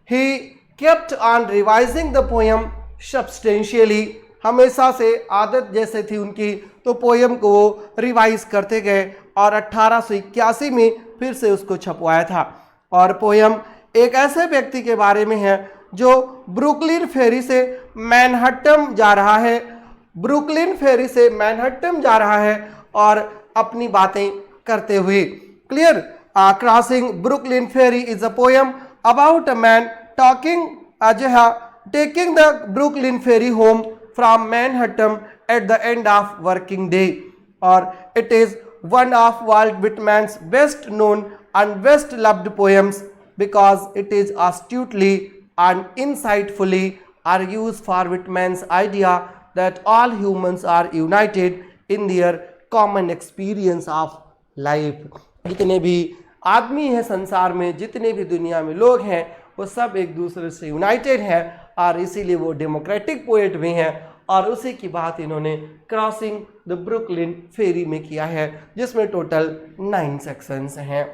he kept on revising the poem substantially. हमेशा से आदत जैसे थी उनकी, तो पोयम को वो रिवाइज करते गए और 1881 में फिर से उसको छपवाया था। और पोयम एक ऐसे व्यक्ति के बारे में है जो ब्रुकलिन फेरी से मैनहट्टन जा रहा है, ब्रुकलिन फेरी से मैनहट्टन जा रहा है और अपनी बातें करते हुए। Clear? Crossing Brooklyn ferry is a poem about a man talking taking the Brooklyn ferry home from Manhattan at the end of working day. Or it is one of Walt Whitman's best known and best loved poems because it is astutely and insightfully argues for Whitman's idea that all humans are united in their common experience of life. जितने भी आदमी हैं संसार में, जितने भी दुनिया में लोग हैं, वो सब एक दूसरे से यूनाइटेड हैं, और इसीलिए वो डेमोक्रेटिक पोएट भी हैं और उसी की बात इन्होंने क्रॉसिंग द ब्रुकलिन फेरी में किया है, जिसमें टोटल 9 सेक्शंस हैं।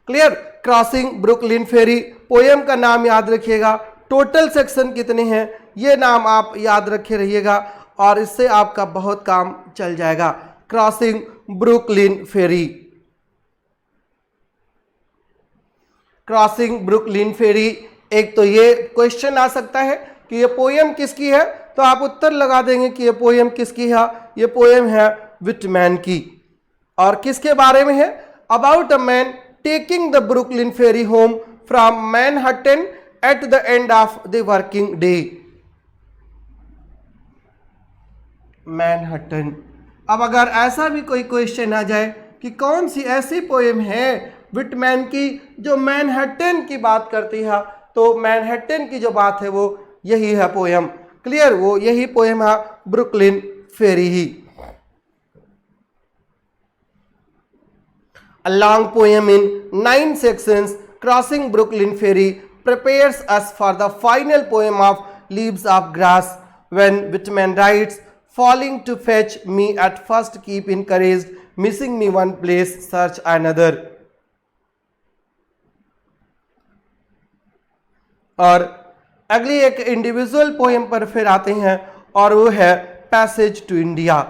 क्लियर? क्रॉसिंग ब्रुकलिन फेरी पोएम का नाम याद रखिएगा। टोटल सेक्शन कितने हैं ये नाम आप याद रखे रहिएगा और इससे आपका बहुत काम चल जाएगा। क्रॉसिंग ब्रुकलिन फेरी, क्रॉसिंग ब्रुकलिन फेरी। एक तो ये क्वेश्चन आ सकता है कि ये पोएम किसकी है, तो आप उत्तर लगा देंगे कि ये पोएम किसकी है। ये पोएम है विटमैन की। और किसके बारे में है? About a man taking the Brooklyn ferry home from Manhattan at the end of the working day. Manhattan. अब अगर ऐसा भी कोई क्वेश्चन आ जाए कि कौन सी ऐसी पोएम है विटमैन की जो मैनहट्टन की बात करती है, तो मैनहट्टन की जो बात है वो यही है पोएम। क्लियर? वो यही पोएम है ब्रुकलिन फेरी ही। A long poem in 9 sections, Crossing Brooklyn Ferry prepares us for the final poem of Leaves of Grass, when Whitman writes, falling to fetch me at first keep encouraged, missing me one place search another। और अगली एक individual poem पर फिर आते हैं और वो है पैसेज टू इंडिया।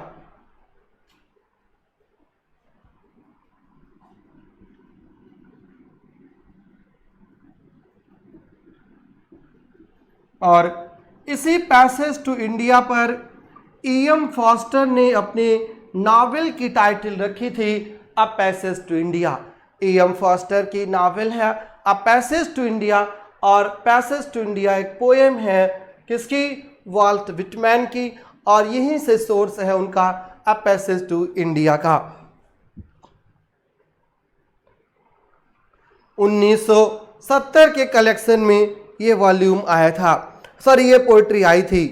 और इसी पैसेज टू इंडिया पर E.M. फॉस्टर ने अपने नावल की टाइटल रखी थी a passage to India. E.M. Forster की नावल है अ पैसेज टू इंडिया और पैसेज टू इंडिया एक पोएम है किसकी? वाल्ट विटमैन की। और यहीं से सोर्स है उनका अ पैसेज टू इंडिया का। 1970 के कलेक्शन में ये वॉल्यूम आया था, सॉरी ये पोइट्री आई थी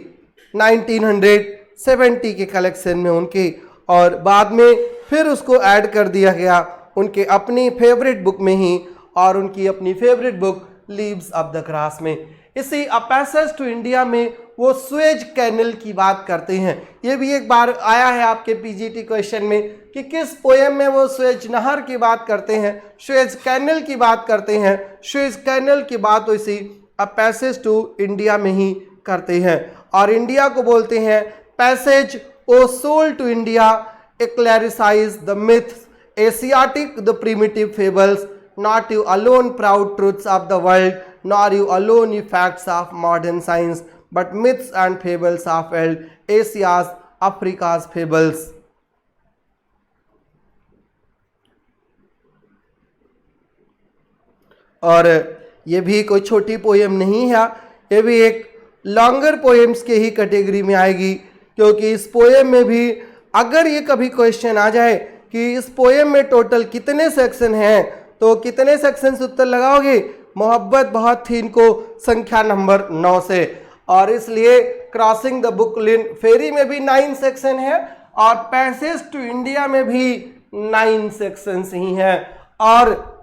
1970 के कलेक्शन में उनके, और बाद में फिर उसको ऐड कर दिया गया उनके अपनी फेवरेट बुक में ही, और उनकी अपनी favourite book leaves of the grass में। इसी अ पैसेज टू इंडिया में वो स्वेज कैनल की बात करते हैं। ये भी एक बार आया है आपके पीजीटी क्वेश्चन में कि किस पोएम में वो स्वेज नहर की बात करते हैं, स्वेज कैनल की बात करते हैं। स्वेज कैनल की बात तो इसी अ पैसेज टू इंडिया में ही करते हैं, और इंडिया को बोलते हैं passage O soul to India, eclaircise the myths, Asiatic the primitive fables, not you alone proud truths of the world, nor you alone you facts of modern science, but myths and fables of eld Asia's Africa's fables. और ये भी कोई छोटी poem नहीं है, ये भी एक लॉन्गर पोएम्स के ही कैटेगरी में आएगी, क्योंकि इस पोएम में भी अगर ये कभी क्वेश्चन आ जाए कि इस पोएम में टोटल कितने सेक्शन हैं, तो कितने सेक्शन से उत्तर लगाओगे? मोहब्बत बहुत थी इनको संख्या नंबर 9 से। और इसलिए क्रॉसिंग द ब्रुकलिन फेरी में भी 9 सेक्शन है और पैसेज टू इंडिया में भी 9 सेक्शंस ही हैं, और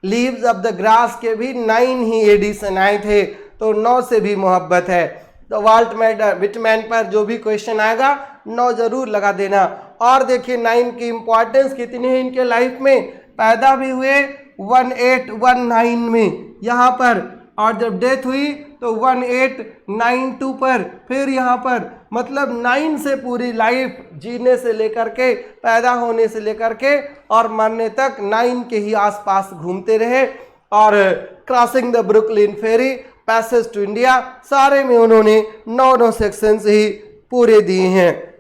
लीव्स ऑफ द ग्रास के भी 9 ही एडिशन आए थे, तो 9 से भी मोहब्बत है। तो वाल्ट विटमैन पर जो भी क्वेश्चन आएगा 9 जरूर लगा देना। और देखिए 9 की इंपॉर्टेंस कितनी है इनके लाइफ में। पैदा भी हुए 1819 में यहाँ पर, और जब डेथ हुई तो 1892 पर, फिर यहाँ पर, मतलब 9 से पूरी लाइफ जीने से लेकर के, पैदा होने से लेकर के और मरने तक 9 के ही आसपास घूमते रहे। और crossing the Brooklyn ferry, passage to India, सारे में उन्होंने 9 सेक्शंस ही पूरे दिए हैं।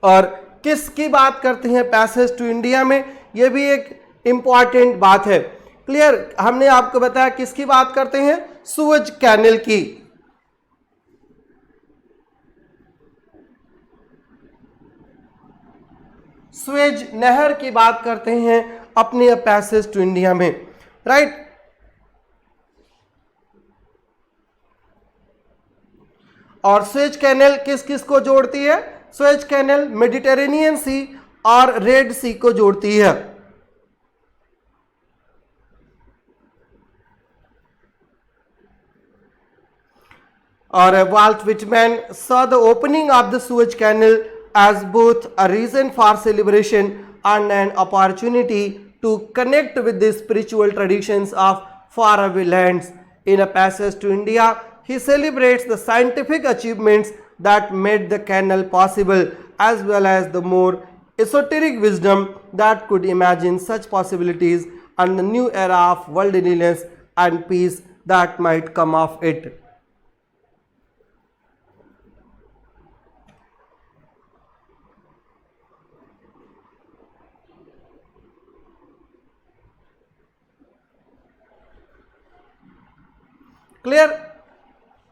और किसकी बात करते हैं पैसेज टू इंडिया में, यह भी एक इंपॉर्टेंट बात है। क्लियर? हमने आपको बताया किसकी बात करते हैं? सुएज कैनल की। सुएज नहर की बात करते हैं अपने पैसेज टू इंडिया में, राइट। और सुएज कैनल किस किस को जोड़ती है? सुएज कैनल मेडिटेरेनियन सी और रेड सी को जोड़ती है। और Walt Whitman saw the opening of the Suez Canal as both a reason for celebration and an opportunity to connect with the spiritual traditions of faraway lands. In a passage to India, he celebrates the scientific achievements that made the canal possible, as well as the more esoteric wisdom that could imagine such possibilities and the new era of worldliness and peace that might come of it. Clear.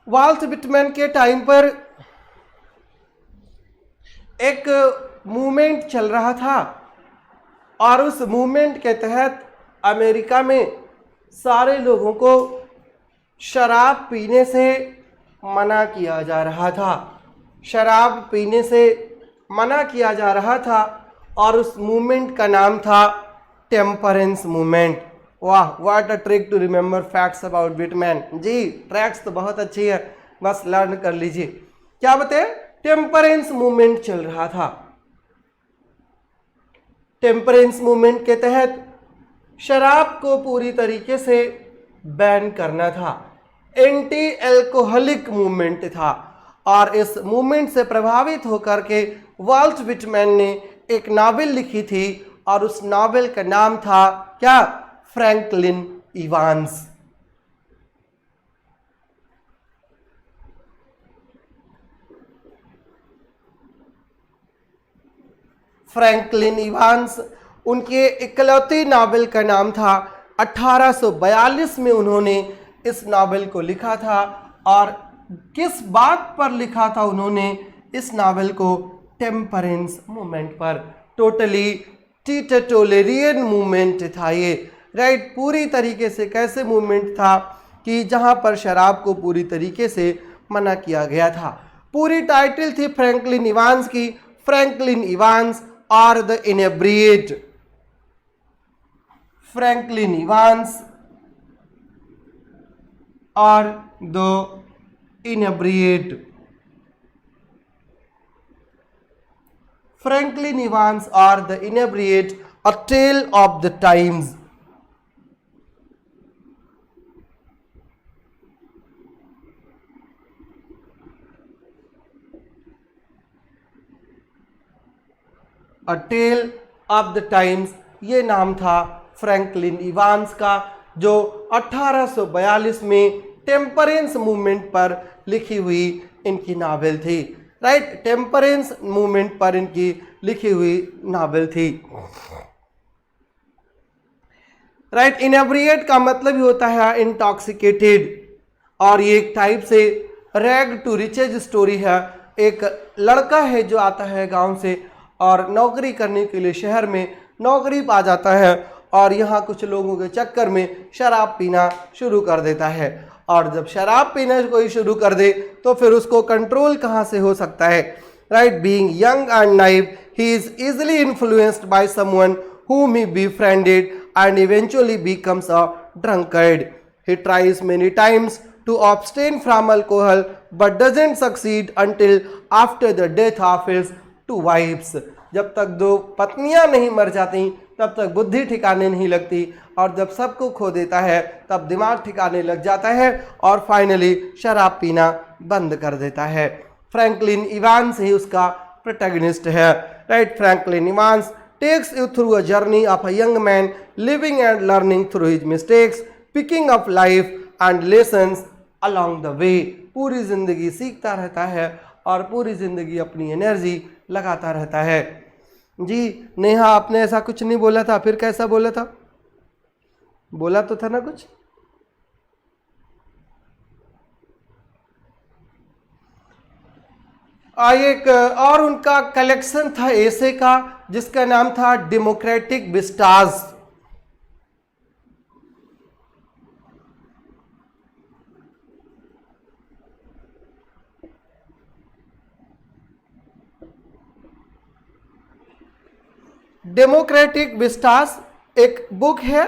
Walt Whitman के time पर एक movement चल रहा था और उस movement के तहत अमेरिका में सारे लोगों को शराब पीने से मना किया जा रहा था। शराब पीने से मना किया जा रहा था और उस मूवमेंट का नाम था टेम्परेंस मूवमेंट। वाह, what a trick to remember facts about Whitman. जी, ट्रैक्स तो बहुत अच्छी है, बस लर्न कर लीजिए। क्या बताए? टेम्परेंस मूवमेंट चल रहा था। टेम्परेंस मूवमेंट के तहत शराब को पूरी तरीके से बैन करना था। एंटी एल्कोहलिक मूवमेंट था और इस मूवमेंट से प्रभावित होकर के वाल्ट विटमैन ने एक नावल लिखी थी और उस नावल का नाम था क्या? Franklin Evans. फ्रैंकलिन इवांस उनके इकलौती नावल का नाम था। 1842 में उन्होंने इस नावल को लिखा था और किस बात पर लिखा था उन्होंने इस नावल को? टेम्परेंस मूवमेंट पर। टोटली टीटोलेरियन मूवमेंट था ये, राइट। पूरी तरीके से कैसे मूवमेंट था कि जहां पर शराब को पूरी तरीके से मना किया गया था। पूरी टाइटल थी फ्रैंकलिन इवांस की, फ्रैंकलिन इवांस और द इनेब्रिएट। फ्रैंकलिन इवांस और द इनेब्रिएट। फ्रैंकलिन इवांस और the inebriate, a tale of the times. A tale of the times, ये नाम था फ्रैंकलिन इवांस का, जो 1842 में टेम्परेंस मूवमेंट पर लिखी हुई इनकी नावल थी, राइट। टेम्परेंस मूवमेंट पर इनकी लिखी हुई नावल थी, राइट। इनेब्रिएट का मतलब ही होता है इंटॉक्सिकेटेड और ये एक टाइप से रैग टू रिचेज स्टोरी है। एक लड़का है जो आता है गांव से और नौकरी करने के लिए शहर में नौकरी पा जाता है और यहाँ कुछ लोगों के चक्कर में शराब पीना शुरू कर देता है। और जब शराब पीना कोई शुरू कर दे तो फिर उसको कंट्रोल कहाँ से हो सकता है, right. Being young and naive, he is easily influenced by someone whom he befriended and eventually becomes a drunkard. He tries many times to abstain from alcohol but doesn't succeed until after the death of his two wives. जब तक दो पत्नियां नहीं मर जाती तब तक बुद्धि ठिकाने नहीं लगती और जब सबको खो देता है तब दिमाग ठिकाने लग जाता है और फाइनली शराब पीना बंद कर देता है। फ्रैंकलिन इवांस ही उसका प्रोटैगनिस्ट है, right. Franklin Evans takes you through a journey of a young man living and learning through his mistakes, picking up life and lessons along the way. पूरी जिंदगी सीखता रहता है और पूरी जिंदगी अपनी एनर्जी लगाता रहता है। जी नेहा, आपने ऐसा कुछ नहीं बोला था, फिर कैसा बोला था? बोला तो था ना कुछ। एक और उनका कलेक्शन था ऐसे का जिसका नाम था डेमोक्रेटिक विस्टाज। डेमोक्रेटिक विस्टास एक बुक है,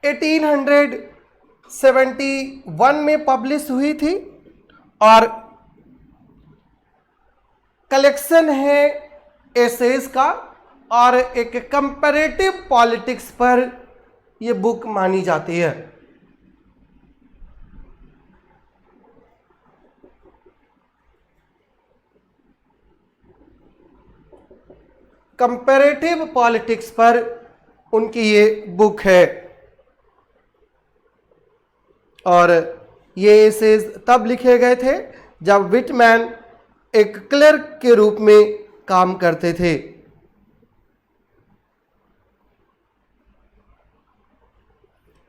1871 में पब्लिश हुई थी और कलेक्शन है एसेज का और एक कंपैरेटिव पॉलिटिक्स पर ये बुक मानी जाती है। कंपैरेटिव पॉलिटिक्स पर उनकी ये बुक है और ये एसेज तब लिखे गए थे जब विटमैन एक क्लर्क के रूप में काम करते थे।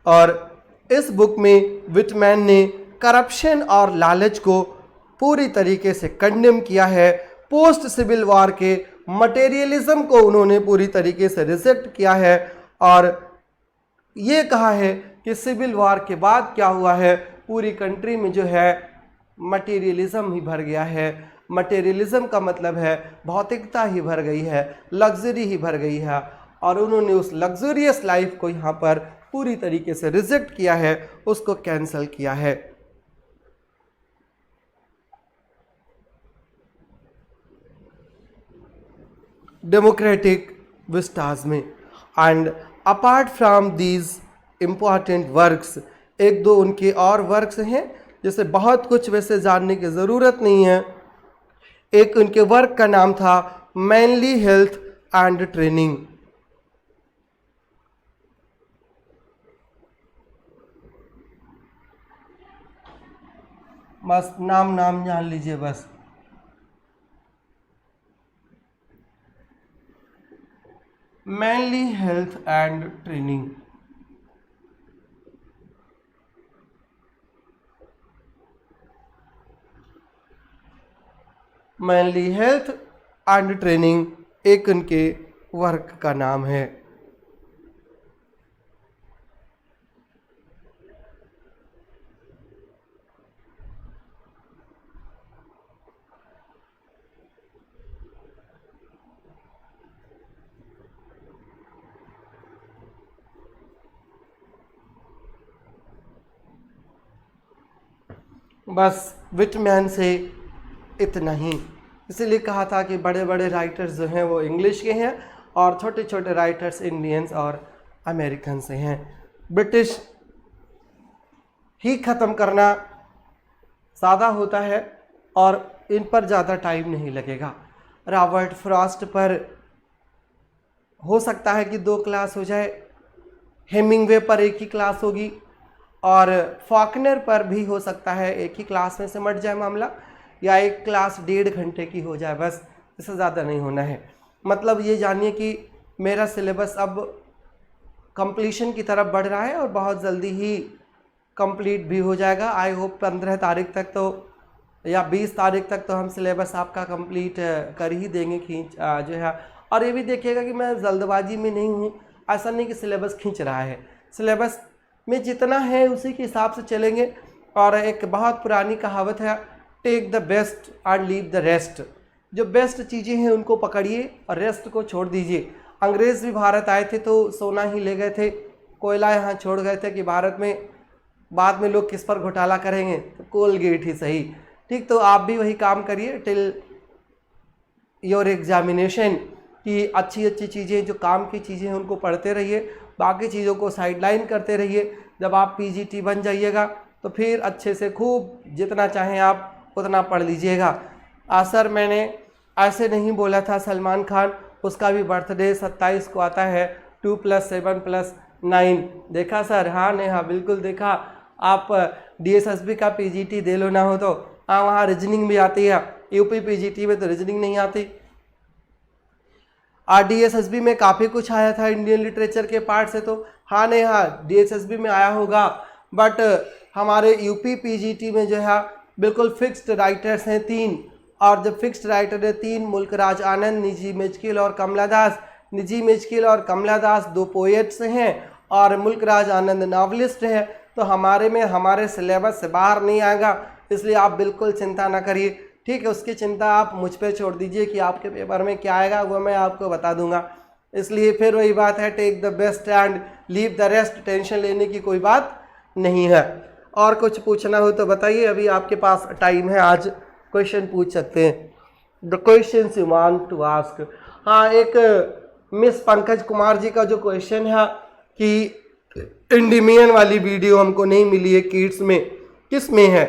और इस बुक में विटमैन ने करप्शन और लालच को पूरी तरीके से कंडेम किया है। पोस्ट सिविल वॉर के मटेरियलिज्म को उन्होंने पूरी तरीके से रिजेक्ट किया है और ये कहा है कि सिविल वॉर के बाद क्या हुआ है, पूरी कंट्री में जो है मटेरियलिज्म ही भर गया है। मटेरियलिज्म का मतलब है भौतिकता ही भर गई है, लग्जरी ही भर गई है और उन्होंने उस लग्जरियस लाइफ को यहाँ पर पूरी तरीके से रिजेक्ट किया है, उसको कैंसिल किया है। डेमोक्रेटिक विस्टाज में and apart from these important works, एक दो उनके और वर्क्स हैं जैसे बहुत कुछ वैसे जानने की ज़रूरत नहीं है। एक उनके वर्क का नाम था मैनली हेल्थ एंड ट्रेनिंग। बस नाम जान लीजिए बस। Manly health and training. Manly health and training एक उनके वर्क का नाम है। बस विटमैन से इतना ही, इसीलिए कहा था कि बड़े बड़े राइटर्स जो हैं वो इंग्लिश के हैं और छोटे छोटे राइटर्स इंडियंस और अमेरिकन से हैं। ब्रिटिश ही ख़त्म करना सादा होता है और इन पर ज़्यादा टाइम नहीं लगेगा। रॉबर्ट फ्रॉस्ट पर हो सकता है कि 2 क्लास हो जाए, हेमिंगवे पर एक ही क्लास होगी और फॉकनर पर भी हो सकता है एक ही क्लास में सिमट जाए मामला, या एक क्लास 1.5 घंटे की हो जाए, बस इससे ज़्यादा नहीं होना है। मतलब ये जानिए कि मेरा सिलेबस अब कंप्लीशन की तरफ बढ़ रहा है और बहुत जल्दी ही कंप्लीट भी हो जाएगा। आई होप 15 तारीख तक तो या 20 तारीख तक तो हम सिलेबस आपका कंप्लीट कर ही देंगे खींच जो है। और ये भी देखिएगा कि मैं जल्दबाजी में नहीं हूँ, ऐसा नहीं कि सिलेबस खींच रहा है, सिलेबस में जितना है उसी के हिसाब से चलेंगे। और एक बहुत पुरानी कहावत है, take the best and leave the rest. जो बेस्ट चीज़ें हैं उनको पकड़िए और रेस्ट को छोड़ दीजिए। अंग्रेज़ भी भारत आए थे तो सोना ही ले गए थे, कोयला यहाँ छोड़ गए थे कि भारत में बाद में लोग किस पर घोटाला करेंगे, तो कोलगेट ही सही। ठीक, तो आप भी वही काम करिए टिल योर एग्जामिनेशन कि अच्छी अच्छी चीज़ें जो काम की चीज़ें हैं उनको पढ़ते रहिए, बाकी चीज़ों को साइडलाइन करते रहिए। जब आप पीजीटी बन जाइएगा तो फिर अच्छे से खूब जितना चाहें आप उतना पढ़ लीजिएगा। सर मैंने ऐसे नहीं बोला था, सलमान खान उसका भी बर्थडे 27 को आता है, 2 + 7 + 9 देखा सर? हाँ नहीं हाँ बिल्कुल देखा। आप डीएसएसबी का पीजीटी दे लो ना हो तो, हाँ वहाँ रीजनिंग भी आती है, यूपी पीजीटी में तो रीजनिंग नहीं आती। डीएसएसबी में काफ़ी कुछ आया था इंडियन लिटरेचर के पार्ट से, तो हाँ नहीं हाँ डीएसएसबी में आया होगा, बट हमारे यूपी पीजीटी में जो है बिल्कुल फिक्स्ड राइटर्स हैं 3, और जब फिक्स्ड राइटर है 3, मुल्कराज आनंद, निजी मेचकिल और कमला दास। निजी मेचकिल और कमला दास 2 पोएट्स हैं और मुल्कराज आनंद नावलिस्ट हैं। तो हमारे में हमारे सिलेबस से बाहर नहीं आएगा, इसलिए आप बिल्कुल चिंता ना करिए। ठीक है, उसकी चिंता आप मुझ पे छोड़ दीजिए कि आपके पेपर में क्या आएगा वो मैं आपको बता दूंगा। इसलिए फिर वही बात है, take the best and leave the rest, tension लेने की कोई बात नहीं है। और कुछ पूछना हो तो बताइए, अभी आपके पास टाइम है, आज क्वेश्चन पूछ सकते हैं। The question you want to ask. हाँ, एक मिस पंकज कुमार जी का जो क्वेश्चन है कि इंडिमियन वाली वीडियो हमको नहीं मिली है किड्स में, किस में है।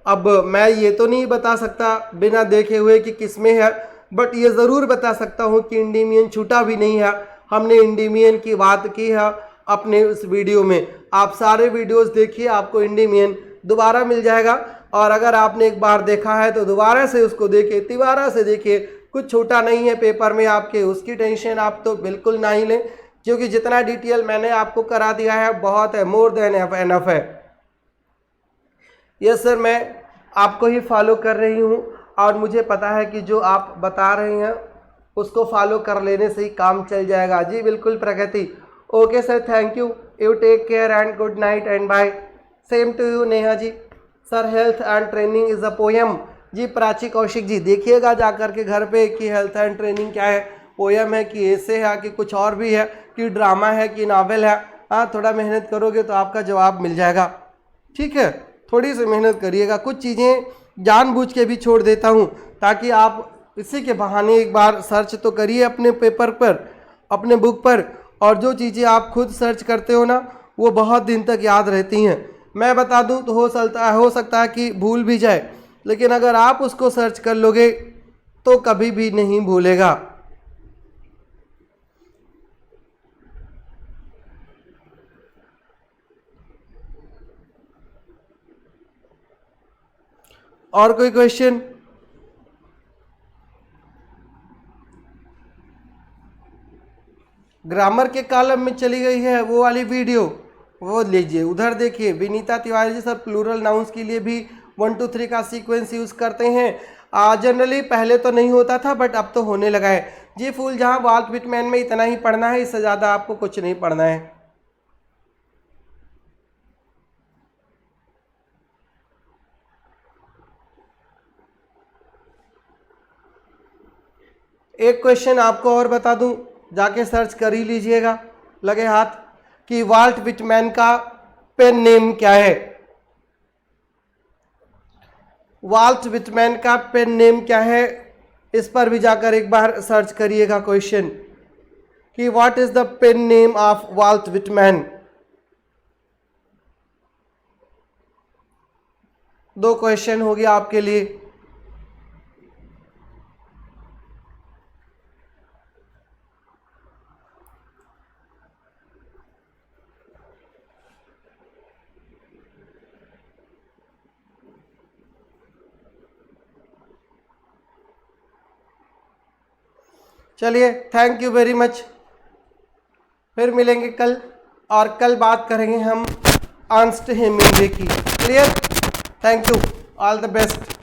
अब मैं ये तो नहीं बता सकता बिना देखे हुए कि किस में है, बट ये ज़रूर बता सकता हूँ कि इंडिमियन छूटा भी नहीं है। हमने इंडिमियन की बात की है अपने उस वीडियो में। आप सारे वीडियोस देखिए, आपको इंडिमियन दोबारा मिल जाएगा। और अगर आपने एक बार देखा है तो दोबारा से उसको देखिए, तिबारा से देखिए, कुछ छूटा नहीं है पेपर में आपके, उसकी टेंशन आप तो बिल्कुल ना ही लें, क्योंकि जितना डिटेल मैंने आपको करा दिया है बहुत है, मोर देन एनफ है। यस सर, मैं आपको ही फॉलो कर रही हूँ और मुझे पता है कि जो आप बता रहे हैं उसको फॉलो कर लेने से ही काम चल जाएगा। जी बिल्कुल Pragati. Okay sir, thank you, you take care and good night and bye. Same to you Neha ji. Sir, health and training is a poem. जी प्राची कौशिक जी, देखिएगा जाकर के घर पे कि हेल्थ एंड ट्रेनिंग क्या है, पोएम है कि ऐसे है कि कुछ और भी है, कि ड्रामा है कि नावल है। हाँ, थोड़ा मेहनत करोगे तो आपका जवाब मिल जाएगा। ठीक है, थोड़ी सी मेहनत करिएगा। कुछ चीज़ें जानबूझ के भी छोड़ देता हूँ ताकि आप इसी के बहाने एक बार सर्च तो करिए अपने पेपर पर, अपने बुक पर, और जो चीज़ें आप खुद सर्च करते हो ना वो बहुत दिन तक याद रहती हैं। मैं बता दूं तो हो सकता है कि भूल भी जाए, लेकिन अगर आप उसको सर्च कर लोगे तो कभी भी नहीं भूलेगा। और कोई क्वेश्चन? ग्रामर के कॉलम में चली गई है वो वाली वीडियो, वो लीजिए, उधर देखिए। Vinita Tiwari ji, sir plural nouns के लिए भी 1 2 3 का सीक्वेंस यूज़ करते हैं। जनरली पहले तो नहीं होता था बट अब तो होने लगा है। जी फुल जहाँ वाल्ट विटमैन में इतना ही पढ़ना है, इससे ज़्यादा आपको कुछ नहीं पढ़ना है। एक क्वेश्चन आपको और बता दूं, जाके सर्च कर ही लीजिएगा लगे हाथ, कि वाल्ट विटमैन का पेन नेम क्या है। वाल्ट विटमैन का पेन नेम क्या है, इस पर भी जाकर एक बार सर्च करिएगा क्वेश्चन, कि what is the pen name of Walt Whitman. 2 question हो गया आपके लिए। चलिए, थैंक यू वेरी मच। फिर मिलेंगे कल, और कल बात करेंगे हम अर्नेस्ट हेमिंग्वे की। Clear? Thank you, all the best.